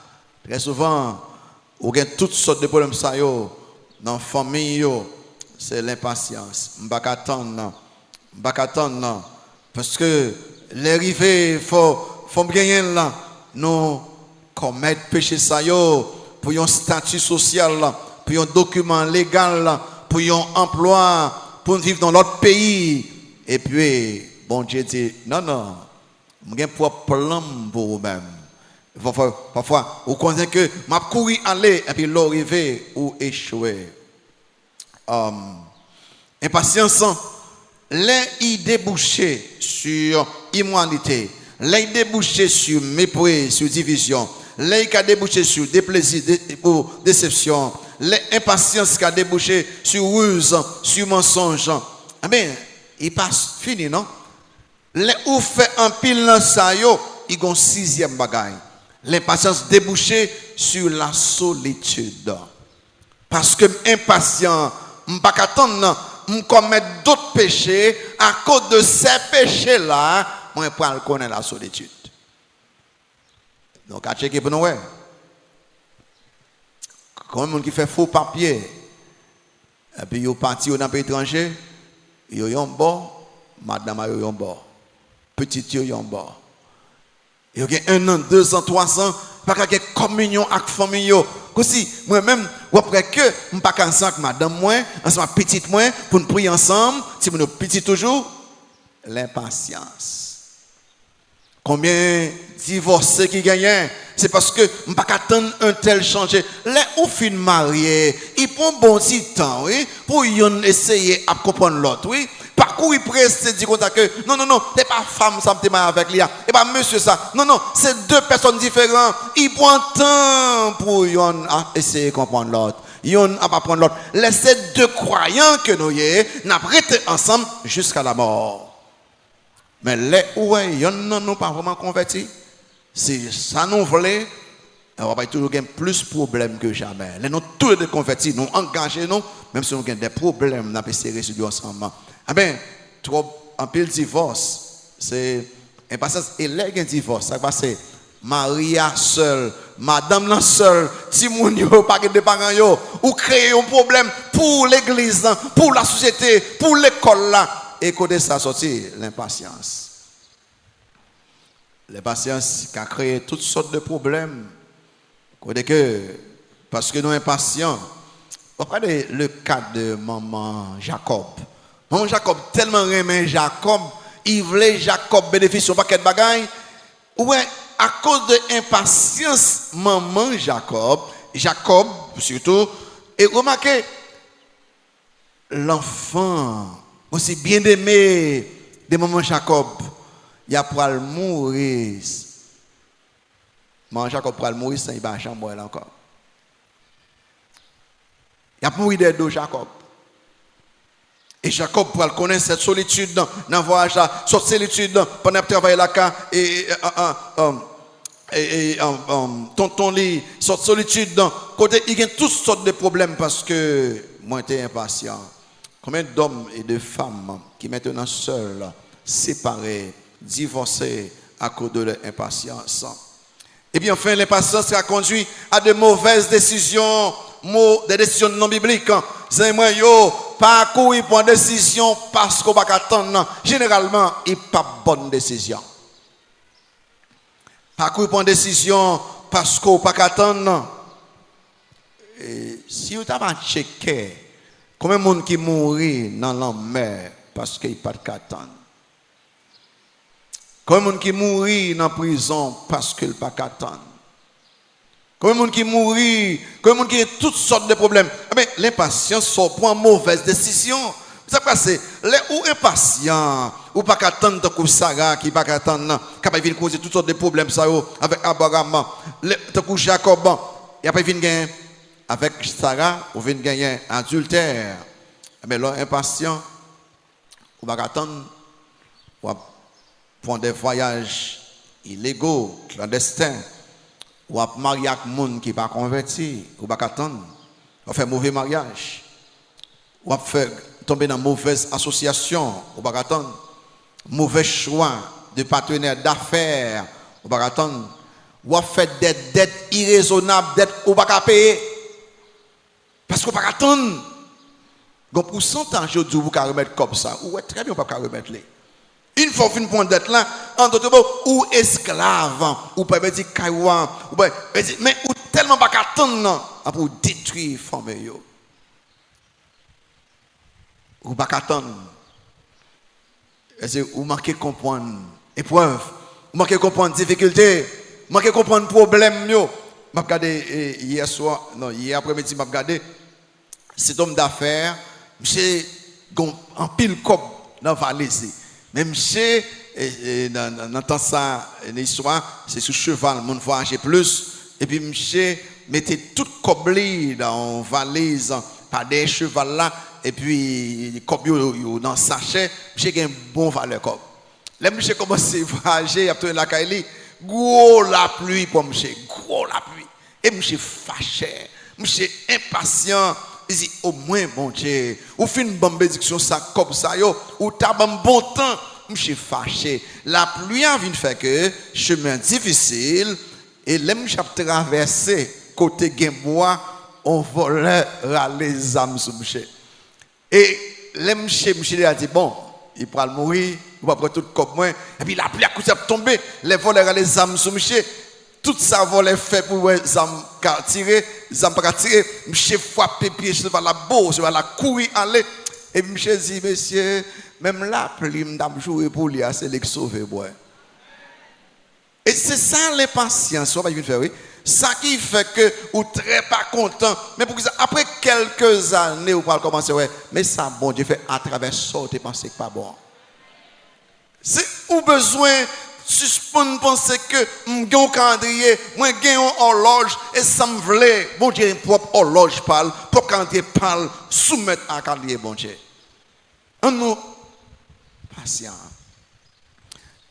très souvent, on a toutes sortes de problèmes ça dans la famille, c'est l'impatience. Je ne vais pas attendre. Parce que l'arrivée, il faut bien là, nous commettre péché ça pour un statut social, pour un document légal, pour un emploi, pour vivre dans l'autre pays. Et puis, bon Dieu dit, non, je n'ai pas de plan pour vous-même. Parfois, vous connaissez que je couru aller et puis l'arrivée ou échouer. Impatience, les débouchés sur immoralité, les débouchés sur mépris, sur division, les qui a débouché sur déplaisir ou déception, les impatiences qui a débouché sur ruse, sur mensonge. Eh bien, il passe fini, non? Les ou fait un pile dans ça, il y a un sixième bagaille. L'impatience débouchée sur la solitude. Parce que impatient, je ne peux pas attendre, je commettre d'autres péchés. À cause de ces péchés-là, je ne peux pas connaître la solitude. Donc, à checker pour nous. Quand on qui fait faux papier, et puis ils partent dans un pays étranger, ils sont bon, madame ils sont bon, petit ils sont bon. Il y a 1 an, 2 ans, 3 ans, pas qu'il y ait communion avec la famille. Aussi, moi-même, après que je ne suis pas ensemble avec madame, ensemble avec petite, pour nous prier ensemble, si nous sommes petits toujours, l'impatience. Combien de divorcés qui gagnent? C'est parce que je ne peux pas attendre un tel changer. Les ou fin mariés, ils prennent bon petit temps, oui, pour essayer à comprendre l'autre, oui. Parcours, il presse dire que non, c'est pas femme, ça me marié avec lui, et pas monsieur ça. Non, c'est 2 personnes différentes. Ils prennent temps pour essayer de comprendre l'autre. Ils ne pas prendre l'autre. Laissez 2 croyants que nous n'avons resté ensemble jusqu'à la mort. Mais les ouais, ils n'ont pas vraiment convertis. Si ça nous voulait, on va toujours avoir plus de problèmes que jamais. Les nous tous les convertis, nous engagés, nous, même si nous avons des problèmes, nous avons essayé de résoudre ensemble. Ah ben, trop un peu le divorce, c'est impatience et les divorce, ça va c'est Maria seule, madame la seule, si moun yo pas de parents yo, ou créer un problème pour l'église, pour la société, pour l'école là. Et côté ça sorti l'impatience. L'impatience qui a créé toutes sortes de problèmes. Côté que parce que nous impatients. Regardez le cas de maman Jacob. Maman Jacob tellement aimait Jacob, il voulait Jacob bénéficier de paquet de bagailles. Ouais, à cause de l'impatience maman Jacob surtout, et remarquez l'enfant aussi bien aimé de maman Jacob, il a pour mourir. Maman Jacob pour mourir sans il va chambre là encore. Il a mourir des deux Jacob. Et Jacob pour connaître cette solitude dans le voyage, cette solitude pendant qu'il travaille là et tonton lit, cette solitude dans côté il y a toutes sortes de problèmes parce que moi j'étais impatient. Combien d'hommes et de femmes qui maintenant seuls, séparés, divorcés à cause de leur impatience. Et bien enfin l'impatience a conduit à de mauvaises décisions, des décisions non bibliques. C'est moi yo pas courir pour une décision parce qu'on va attendre. Généralement, il n'y a pas de bonne décision. Pas courir pour une décision parce qu'on va attendre. Si vous avez checké combien de monde qui mourit dans la mer parce qu'il n'y a pas de attendre. Combien de monde qui mourit dans la prison parce qu'il n'y a pas d'attendre. Combien de monde qui mourit, combien de monde qui a toutes sortes de problèmes. Mais l'impatience sont pour une mauvaise décision. Ça passe, les ou impatients, ou pas qu'attendre comme Sarah qui pas qu'attendre, qui va venir causer toutes sortes de problèmes ça avec Abraham, comme Jacob, il a pas venir gagner avec Sarah, ou venir gagner adultère. Mais là impatient, ou pas qu'attendre, ou prendre des voyages illégaux, clandestins. Ou à marier avec des gens qui ne sont pas convertis, ou pas attendre, ou faire mauvais mariage, ou à faire tomber dans mauvaise association, ou pas attendre, mauvais choix de partenaires d'affaires, ou pas attendre, ou à faire des dettes irraisonnables, dettes ou pas payer, parce qu'on pas attendre. Un pourcentage de vous pouvez remettre comme ça, ou très bien, on ne peut pas remettre les. Une fois qu'on prend d'être là, en d'autres mots, ou esclave, ou pas dire caïwan, ou pas mais ou tellement pas attendre pour détruire famille. Ou pas attendre. Ou manquer comprendre épreuve, ou manquer comprendre difficulté, manquer comprendre problème yo. M'a regardé hier soir, non, hier après-midi m'a regardé cet homme d'affaires, monsieur en pile cop dans la valise. Même chez, dans temps ça, l'histoire, c'est sous cheval, mon voyage plus. Et puis, monsieur, mettez tout coblé dans la valise, par des chevals là, et puis, comme dans le sachet, monsieur a une bonne valeur. Là, monsieur commence à voyager, après la Kaili, gros la pluie pour monsieur, gros la pluie. Et monsieur fâché, monsieur impatient. Il dit, au moins, bon Dieu, ou fait une bonne bénédiction, ça comme ça, yo, ou t'as un bon temps, monsieur fâché. La pluie a venu faire que chemin difficile, et les monsieur traversé côté Gembois, on volait les âmes sur monsieur. Et les monsieur a dit, bon, il pourra mourir, il va prendre tout comme moi, et puis la pluie a couché à tomber, les voleurs les âmes sur monsieur. Tout ça volet fait pour les âmes tirer, les âmes pas tirer, monsieur frappe pied sur la bourse, sur la courir aller et monsieur dit monsieur même la pluie m'dam jouer pour lui c'est les sauver boy. Et c'est ça l'impatience, on va faire oui. Ça qui fait que ou très pas content, mais pour que ça, après quelques années, vous pouvez commencer ouais, mais ça bon Dieu fait à travers ça, tu penses que pas bon. C'est ou besoin suspendre penser que j'ai un calendrier, moi j'ai une horloge et ça me voulait. Bon Dieu, une propre horloge parle, propre calendrier parle, soumettre à calendrier, bon Dieu. On nous patient.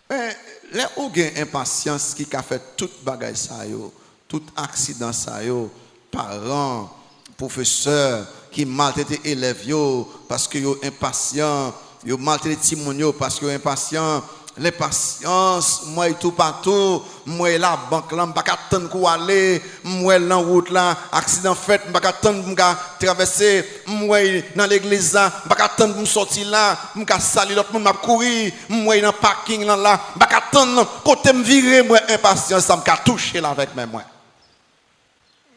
Mais là où il y a impatience qui a fait toute bagaille ça yo, tout accident ça yo, parents, professeurs qui maltraitent élèves yo parce que yo impatient, yo maltraitent timon parce que yo impatient. L'impatience, moi tout partout, moi la banque là, m'pas attendre qu'on aller, moi la route là, accident fait, m'pas attendre m'ga traverser, moi dans l'église là, m'pas attendre me sortir là, m'ga salir l'autre monde m'a courir, moi dans parking là, m'pas attendre côté me virer moi impatience ça m'ka toucher là avec moi.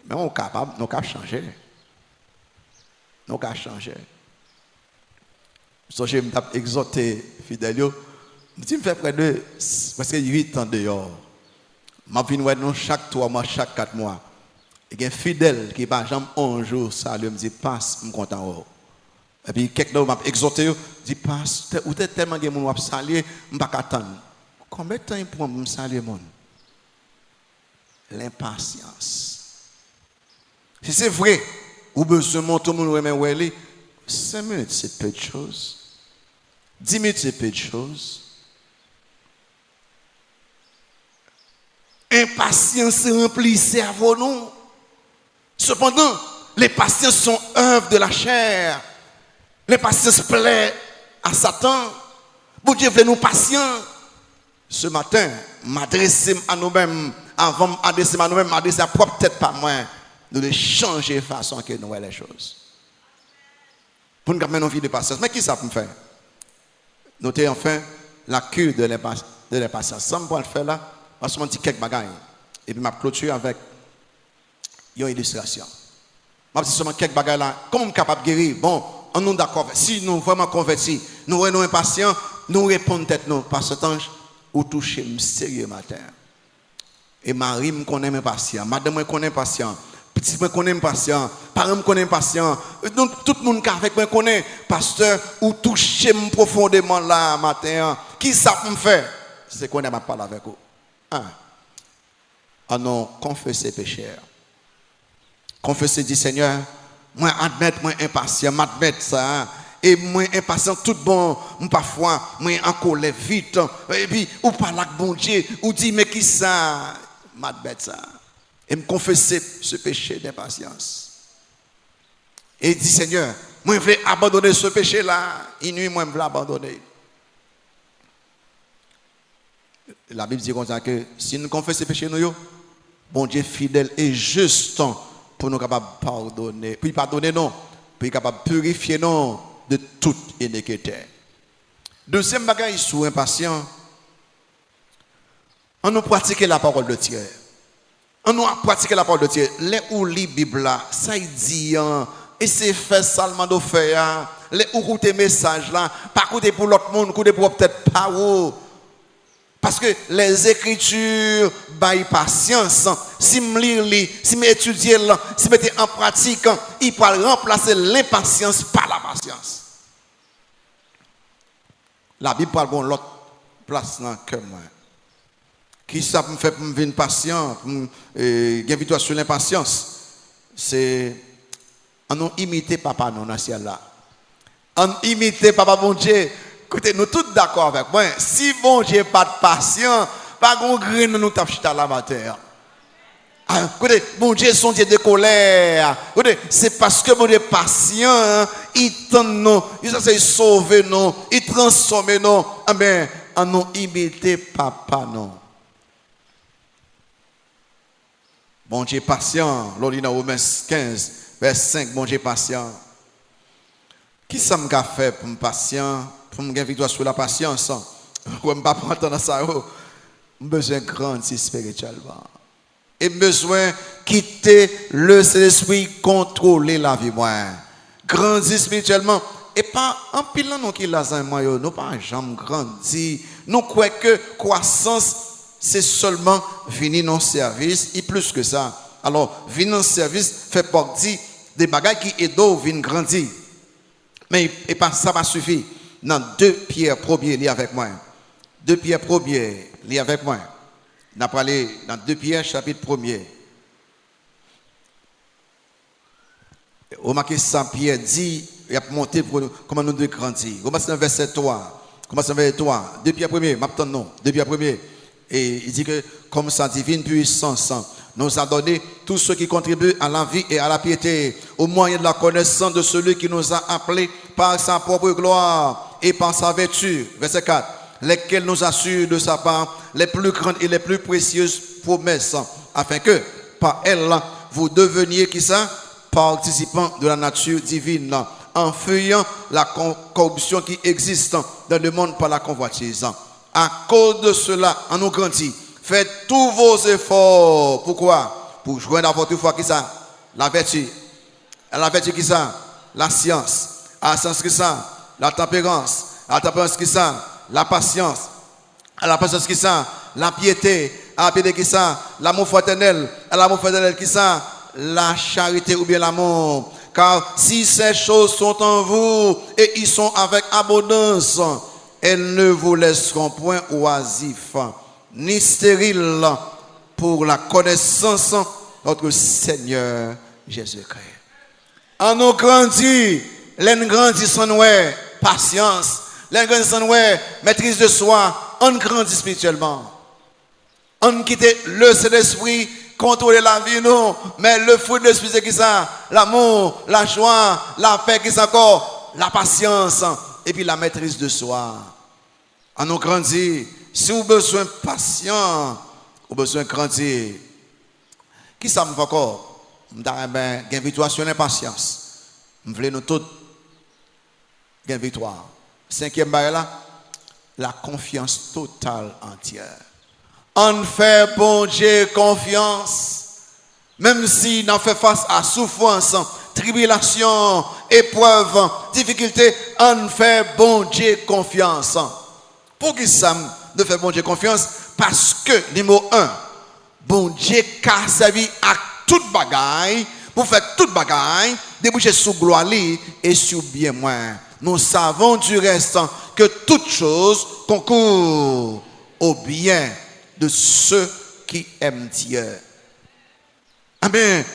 Mais on capable, nous capable changer. Nous capable changer. So je m't'a exhorté fidèle yo. Je me fais près de parce que 8 ans dehors. Je viens chaque 3 mois, chaque 4 mois. Il y a un fidèle qui par exemple un jour, ça lui me dit passe, je suis content. Et puis quelqu'un m'a exhorté, dit passe, ou t'es tellement de gens qui saluer, je ne peux pas attendre. Combien de temps il prend pour me saluer mon? L'impatience. Si c'est vrai, ou besoin de tout le monde remet 5 minutes c'est peu de choses. 10 minutes c'est peu de choses. Impatience remplit le cerveau, non. Cependant, les patiences sont œuvres de la chair. Les patiences plaît à Satan. Bon Dieu veut nous patients. Ce matin, m'adresser à nous-mêmes, avant m'adresser à nous-mêmes, m'adresser à propre tête par moi, nous devons changer de façon que nous voyons les choses. Pour nous garder nos vies de patience. Mais qui ça peut faire? Notez enfin la cure de l'impatience. Ça me peut le faire là. Je vais dire quelques bagages. Et puis, je vais clôturer avec une illustration. Je vais dire seulement quelques bagages là. Comment on est capable de guérir? Bon, on est d'accord. Si nous sommes vraiment convertis, nous sommes impatients, nous répondons tête nous. Parce que ou toucher sérieux matin. Et Marie me connaît impatient. Madame me connaît impatient. Petit me connaît impatient. Parents me connaît impatient. Tout le monde qui avec moi connaît. Pasteur, ou toucher profondément là matin. Qui ça me fait? C'est qu'on a ma parole avec vous. Non, confesser péché. Confesser, dit Seigneur, moi admettre, moi impatient, m'admettre ça. Et moi impatient, tout bon, parfois, moi en colère vite. Et puis, ou pas là, bon Dieu, ou dit, mais qui ça? M'admettre ça. Et me confesser ce péché d'impatience. Et dit Seigneur, moi je veux abandonner ce péché-là. Inuit, moi je veux l'abandonner. La Bible dit comme ça que si nous confessons ces péchés, nous, bon Dieu fidèle et juste pour nous capables de pardonner. Puis pardonner, non. Puis capable de purifier, non, de toute iniquité. Deuxième bagage sur impatient, on nous pratique la parole de Dieu. On nous pratique la parole de Dieu. Les où lit Bible, ça il dit, et c'est fait seulement de faire, les où écouter message là, pas écouter pour l'autre monde, écouter pour peut-être pas où. Parce que les Écritures baillent patience. Si je lis, si je étudie, si je mets en pratique, il peut remplacer l'impatience par la patience. La Bible parle bon l'autre place dans le cœur. Qui ça me fait pour me venir patient, pour me gagner victoire sur l'impatience? C'est en nous imiter papa non dans le ciel là. En imiter papa bon Dieu. Écoutez, nous tous d'accord avec moi. Si bon Dieu pas de patient, pas de grain nous tape chita la matin. Écoutez, bon Dieu son Dieu de colère. Écoutez, c'est parce que bon Dieu est patient, il tend nous, il essaie de sauver nous, il transforme nous. Amen. En nous imiter papa non. Bon Dieu patient, l'on lit dans Romains 15, verset 5, bon Dieu patient. Qui ça m'a fait pour me patient, pour me gagner victoire sur la patience? Je ne peux pas prendre ça. J'ai besoin de grandir spirituellement. Et besoin de quitter le Saint-Esprit, contrôler la vie. Grandir spirituellement. Et pas en pilant nous qui l'a nous pas jamais grandir. Nous croyons que croissance, c'est seulement venir dans le service. Et plus que ça. Alors, venir dans le service fait partie des bagages qui aident à venir grandir. Mais ça va suffire. Dans 2 Pierre 1er, lis avec moi. 2 Pierre 1er, lis avec moi. On a parlé dans 2 Pierre chapitre 1er. Remarquez ça, Pierre dit, il a monté pour nous, comment nous devons grandir. Commencez dans verset 3. Commencez dans verset 3. 2 Pierre 1er, m'attends non. 2 Pierre 1er. Et il dit que comme sa divine puissance nous a donné tout ce qui contribue à la vie et à la piété, au moyen de la connaissance de celui qui nous a appelés par sa propre gloire et par sa vertu. Verset 4. Lesquels nous assurent de sa part les plus grandes et les plus précieuses promesses, afin que par elles vous deveniez qui ça? Participants de la nature divine, en fuyant la corruption qui existe dans le monde par la convoitise. À cause de cela, en nous grandit. Faites tous vos efforts. Pourquoi? Pour joindre à votre foi qui ça? La vertu. À la vertu qui ça? La science. À la science qui ça? La tempérance. À la tempérance qui ça? La patience. À la patience qui ça? La piété. À la piété qui ça? L'amour fraternel. À l'amour fraternel qui ça? La charité ou bien l'amour. Car si ces choses sont en vous et ils sont avec abondance, elles ne vous laisseront point oisifs, ni stériles pour la connaissance de notre Seigneur Jésus-Christ. En nous grandit, l'en grandit sans nous, patience, l'en grandit sans nous, maîtrise de soi, on grandit spirituellement. On quitte le Saint-Esprit, contrôler la vie, non, mais le fruit de l'Esprit, c'est qui ça? L'amour, la joie, la paix, qui c'est encore? La patience. Et puis la maîtrise de soi. En nous grandir. Si vous avez besoin de patience, vous avez besoin de grandir. Qui ça me fait encore? Vous avez une victoire sur l'impatience. Vous voulez nous tous une victoire. 5e barre là, la confiance totale entière. On fait bon Dieu confiance. Même si on fait face à souffrance, tribulation, épreuve, difficulté, on fait bon Dieu confiance. Pour qui ça de faire bon Dieu confiance? Parce que, numéro 1, bon Dieu a servi à toute bagaille, pour faire toute bagaille, déboucher sous gloire et sous bien moins. Nous savons du reste que toute chose concourt au bien de ceux qui aiment Dieu. Amen.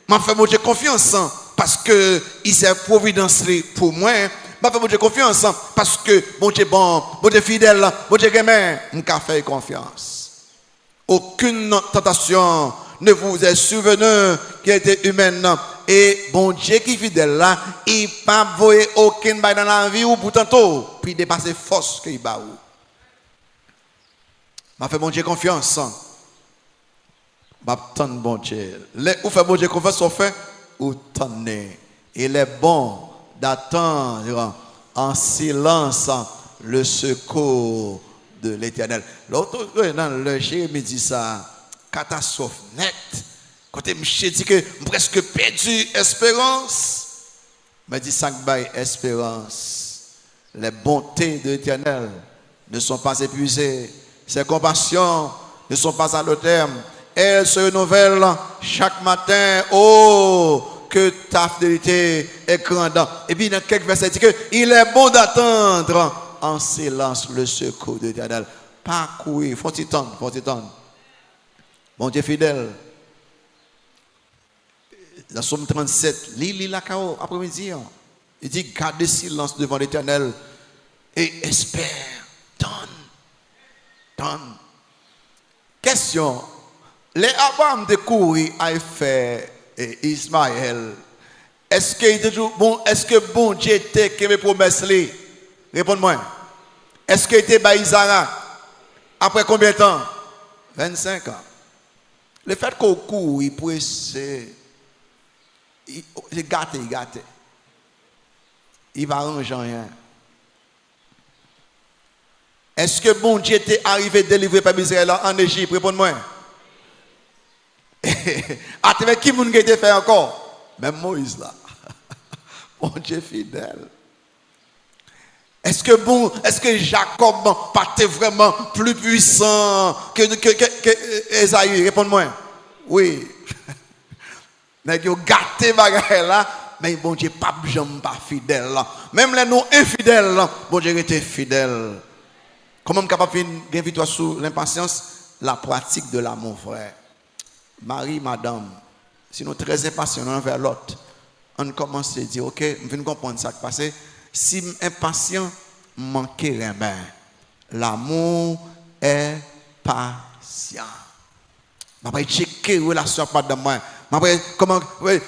M'a fait mon Dieu confiance parce que il s'est providence pour moi. M'a fait mon Dieu confiance parce que mon Dieu bon, mon Dieu fidèle, mon Dieu aimé, m'a fait confiance. Aucune tentation ne vous est survenue qui a été humaine. Et bon Dieu qui est fidèle là, il pas voyer aucune bail dans la vie ou pourtant tout, puis dépasser force qu'il bat ou. M'a fait bon Dieu confiance. M'a tendre bon Dieu. Les ou fait bon Dieu confiance on fait ou tenez. Il est bon d'attendre en silence le secours de l'Éternel. L'autre dans le Jérémie dit ça, catastrophe nette. Côté monsieur dit que presque perdu espérance. Mais dit ça que espérance. Les bontés de l'Éternel ne sont pas épuisées. Ses compassions ne sont pas à le terme. Elles se renouvellent chaque matin. Oh, que ta fidélité est grande. Et puis dans quelques versets, il dit que il est bon d'attendre en silence le secours de l'Éternel. Pas courir, faut t'étendre, faut t'étendre. Bon Dieu fidèle. Dans Somme 37, lis la cao après-midi. Il dit gardez silence devant l'Éternel et espère. Donne. Question. Les Abraham de courir à faire Ismaël. Est-ce que bon Dieu était que mes promesses li? Réponds-moi. Est-ce qu'il était par Isaac? Après combien de temps? 25 ans. Le fait qu'on court, il peut il gâte. Il va arranger rien. Est-ce que bon Dieu était arrivé à délivrer par Israël en Égypte? Réponds-moi. Avec qui vous avez fait encore? Même Moïse là. Bon Dieu fidèle. Est-ce que Jacob était vraiment plus puissant que Esaïe? Réponds-moi. Oui. Mais ils ont gâté bagaille là, mais bon Dieu pas fidèle là. Même les non infidèles, bon Dieu était fidèle. Comment capable de gagner victoire sur l'impatience? La pratique de l'amour, frère. Marie, madame, si nous sommes très impatients l'un vers l'autre, on commence à dire, ok, je viens comprendre ça qui passe. Si je suis impatient, je manque rien. L'amour est patient. Je vais checker la relation avec moi. Comment,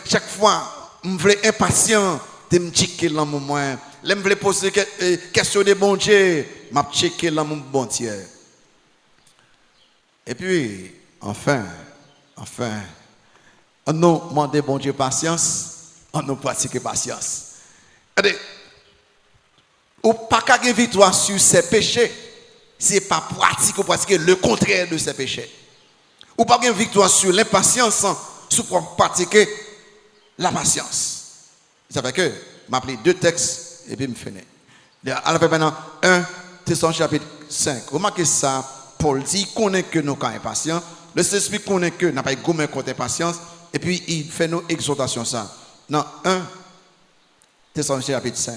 chaque fois, je veux impatient de me checker l'amour. Je veux poser des questions de bon Dieu. Je vais checker l'amour bon Dieu. Et puis, enfin, on nous demande bon Dieu patience, on nous pratique patience. Ou pas qu'à gagner victoire sur ses péchés, c'est pas pratique ou pratiquer le contraire de ses péchés. Ou pas gagner victoire sur l'impatience, pour pratiquer la patience. Ça fait que, je m'appelle 2 textes et puis je finis. Alors maintenant, 1 Thessaloniciens chapitre 5. Remarquez ça, Paul dit qu'on est que nous sommes impatients. Le Saint-Esprit connaît que n'a pas eu goût contre impatience. Et puis il fait nos exhortations ça. Dans 1 Thessaloniciens chapitre 5.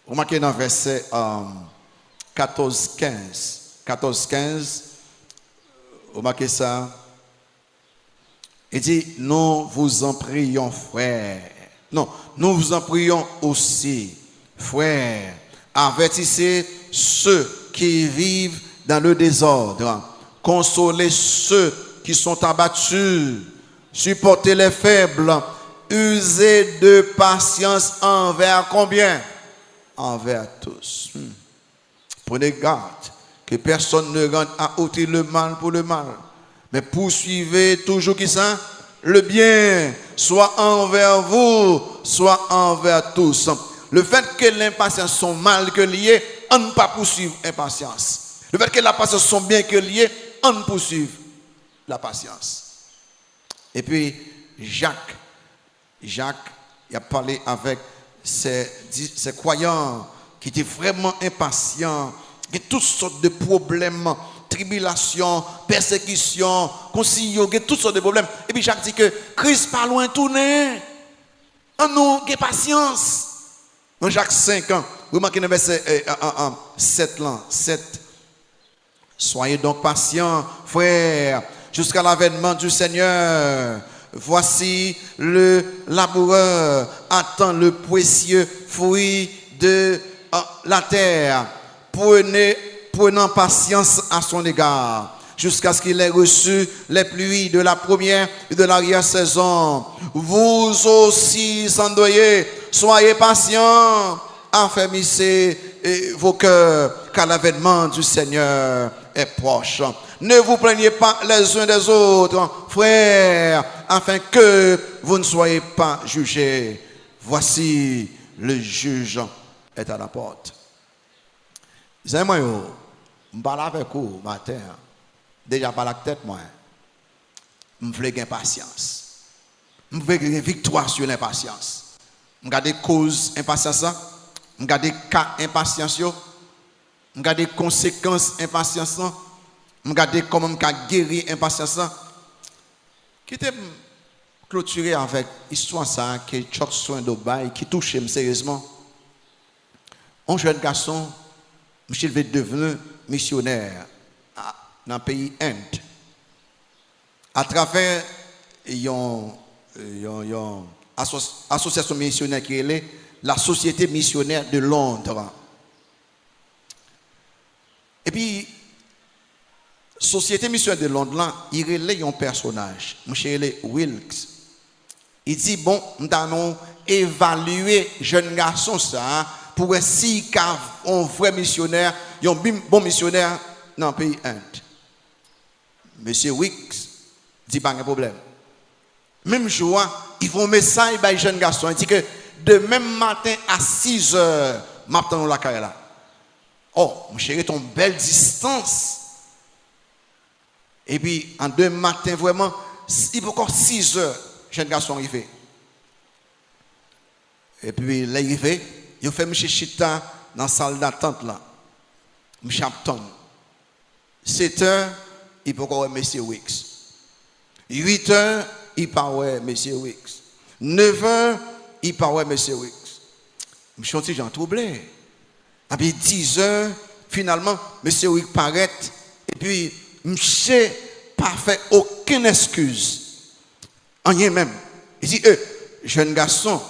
Remarquez dans verset 14-15. 14-15. Remarquez ça. Il dit, nous vous en prions, frères. Non, nous vous en prions aussi, frères. Avertissez ceux qui vivent dans le désordre. Consolez ceux qui sont abattus. Supportez les faibles. Usez de patience envers combien? Envers tous. Prenez garde que personne ne rende à ôter le mal pour le mal. Mais poursuivez toujours qui ça? Le bien, soit envers vous, soit envers tous. Le fait que l'impatience sont mal que liées, on ne peut pas poursuivre l'impatience. Le fait que la patience sont bien que liées, on ne poursuit la patience. Et puis, Jacques, il a parlé avec ses croyants qui étaient vraiment impatients, qui ont toutes sortes de problèmes, tribulations, persécutions, conciliations, toutes sortes de problèmes. Et puis Jacques dit que Christ pas loin tourner. En nous, qui patience. Dans Jacques 5 ans, vous remarquez dans verset 7 là, 7. Soyez donc patients, frères, jusqu'à l'avènement du Seigneur. Voici le laboureur attend le précieux fruit de la terre. Prenant patience à son égard, jusqu'à ce qu'il ait reçu les pluies de la première et de l'arrière-saison. Vous aussi, s'endeuillez, soyez patients, affermissez vos cœurs, car l'avènement du Seigneur est proche. Ne vous plaignez pas les uns des autres, frères, afin que vous ne soyez pas jugés. Voici, le juge est à la porte. C'est moi, je parle avec vous matin. Déjà par la tête, moi. Je veux gagner patience. Je veux gagner victoire sur l'impatience. Je regarde les causes impatience. Je regarde les cas impatience. Je regarde les conséquences impatience. Je regarde comment je peux guérir impatience. Qui était clôturé avec l'histoire ça que Chuck Swindoll qui touche sérieusement. Un jeune garçon monsieur devait devenir missionnaire dans le pays Inde. À travers une association missionnaire qui est la Société missionnaire de Londres. Et puis, Société missionnaire de Londres, là, il relève un personnage, M. Wilkes. Il dit, bon, nous allons évaluer jeune garçon ça, pour voir si un vrai missionnaire, un bon missionnaire dans le pays Inde. M. Wilkes dit, pas de problème. Même jour, ils font un message à jeune garçon. Il dit que de même matin à 6 heures, m'attendons la carrière là. Oh, mon chéri, ton belle distance. Et puis, en 2 matins, vraiment, il faut encore 6 heures, jeune garçon arrivé. Et puis, là, il arrivé, il fait M. Chita dans la salle d'attente là. M. Champton. 7 heures, il peut encore M. Wicks. 8 heures, il parle M. Wicks. 9 heures, il parle M. Wicks. Je suis un petit troublé. Et puis 10 heures, finalement, M. Wicks paraît. Et puis, je n'ai pas fait aucune excuse. Rien même. Il dit, jeune garçon,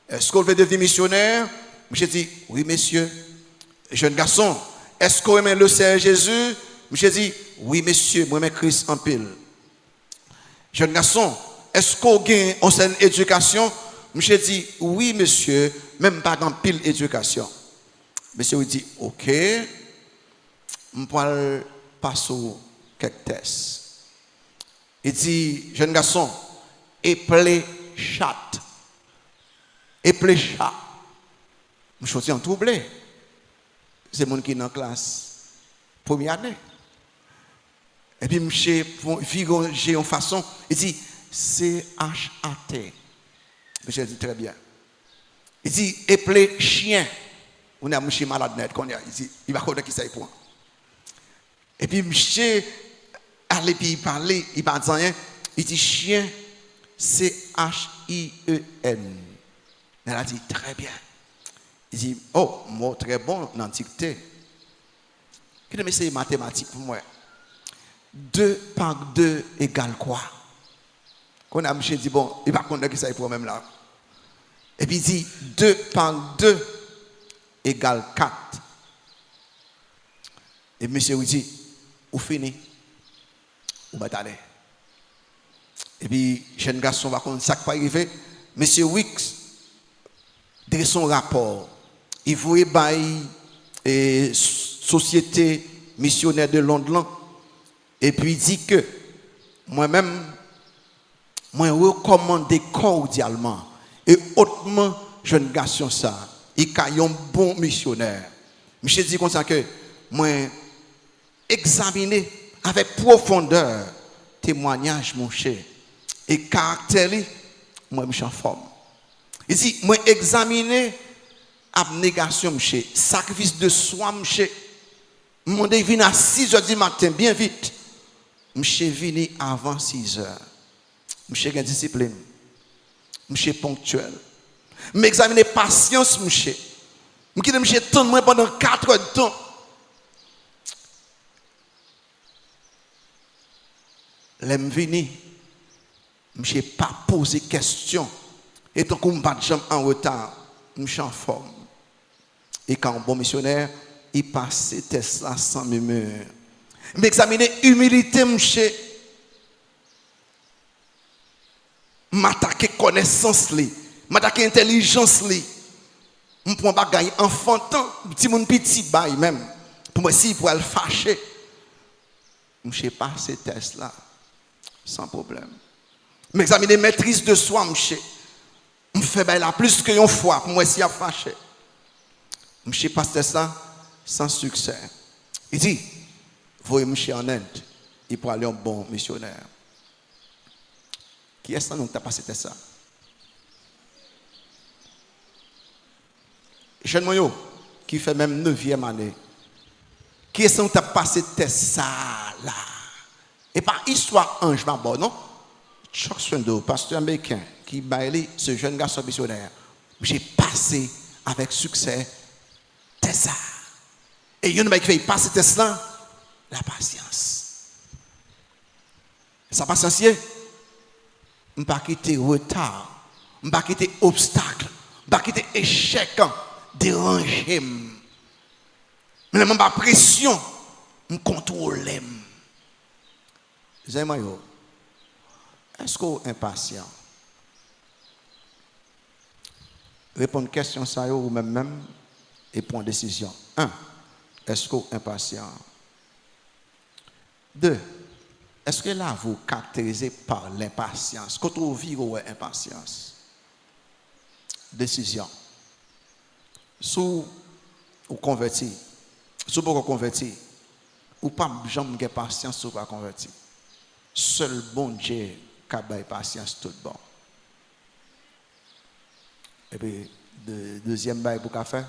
est-ce qu'on veut devenir missionnaire? Je dis, oui, monsieur. Jeune garçon, est-ce qu'on aime le Seigneur Jésus? Je dis, oui, monsieur, moi, j'aime Christ en pile. Jeune garçon, est-ce qu'on gagne en scène éducation? Je dis, oui, monsieur, même pas dans pile éducation. Monsieur dit, ok, je vais passer quelques tests. Il dit, jeune garçon, éplé chat. Éplé chat. Je suis en troublé. C'est mon qui est dans la classe. Première année. Et puis, j'ai une façon, il dit, C-H-A-T. Monsieur dit très bien. Il dit, éplé chien. On a monsieur malade net, il va connaître qui ça est point. Et puis, monsieur, allez, puis il parlait, il ne dit rien. Il dit, chien, C-H-I-E-N. Elle a dit, très bien. Il dit, oh, mot très bon en antiquité. Qu'est-ce que c'est mathématique pour moi? 2 par 2 égale quoi? Quand on a monsieur dit, bon, il va connaître qui ça est pour même là. Et puis il dit, 2 par 2 égale 4. Et monsieur lui dit, où fini? Où va t'aller? Et puis, jeune garçon va connaître ça qui va arriver. Monsieur Wicks, de son rapport, il voulait bailler Société missionnaire de Londres. Et puis il dit que moi-même, moi recommande cordialement et hautement jeune garçon ça. Il y a un bon missionnaire. Monsieur dit comme ça que moi examiner avec profondeur témoignage mon cher et caractère moi je suis en forme. Il dit moi examiner abnégation mon cher, sacrifice de soi mon cher. Mon devine à 6 heures du matin bien vite. Monsieur venu avant 6 heures. Monsieur a discipline. Monsieur ponctuel. M'examiner patience, monsieur. Monsieur temps moi pendant 4 heures de temps. L'aime venu. Monsieur pas posé question. Et tant qu'on pas de jambe en retard, monsieur en forme. Et quand un bon missionnaire, il passe ces tests-là sans murmure. M'examiner humilité, monsieur. M'attaquer connaissance, m'attaquer intelligence, je prends pas gagner enfantin, petit mon petit bail même. Pour moi, si pour le fâcher, je passe ces tests-là sans problème. M'examiner maîtrise de soi, monsieur. Je fais là plus que une fois pour moi, si à fâcher. Je passe ça sans succès. Il dit, voyez monsieur en Inde, il pourra aller un bon missionnaire. Qui est-ce qui a passé ça? Jeune Moyo, qui fait même 9e année. Qui est-ce qui a passé ça là? Et par histoire ange, non? Chuck Swindoll, pasteur américain, qui baille ce jeune garçon missionnaire. J'ai passé avec succès ça. Et il y a qui fait passer test là, la patience. Ça patience, on ne pas quitter retard, on ne pas quitter obstacle, on ne pas quitter échec, déranger. Mais je pas pression, je contrôle. Les amis, est-ce que vous êtes impatient? Répondre à une question, ça ou même et prendre décision. 1. Est-ce que vous êtes impatient? 2. Est-ce que là, vous caractérisez par l'impatience? Quand vous vivez avec impatience? Décision. Sous vous convertir, sous vous convertir, ou pas jamais patience sur vous convertir. Seul bon Dieu qui a patience tout bon. Et puis, deuxième bail pour faire,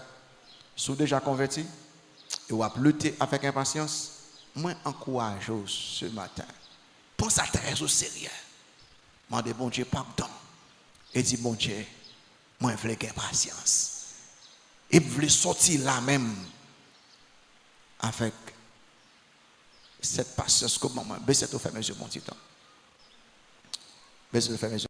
si vous déjà converti, et vous avez lutté avec impatience, moi, encourage ce matin. Pense à très au sérieux. Demandez bon Dieu pardon. Et dit bon Dieu, moi, je veux gagner patience. Et vous voulez sortir là même avec cette patience que maman, baissez tout faire mes yeux, mon petit temps. Baissez tout faire mes yeux.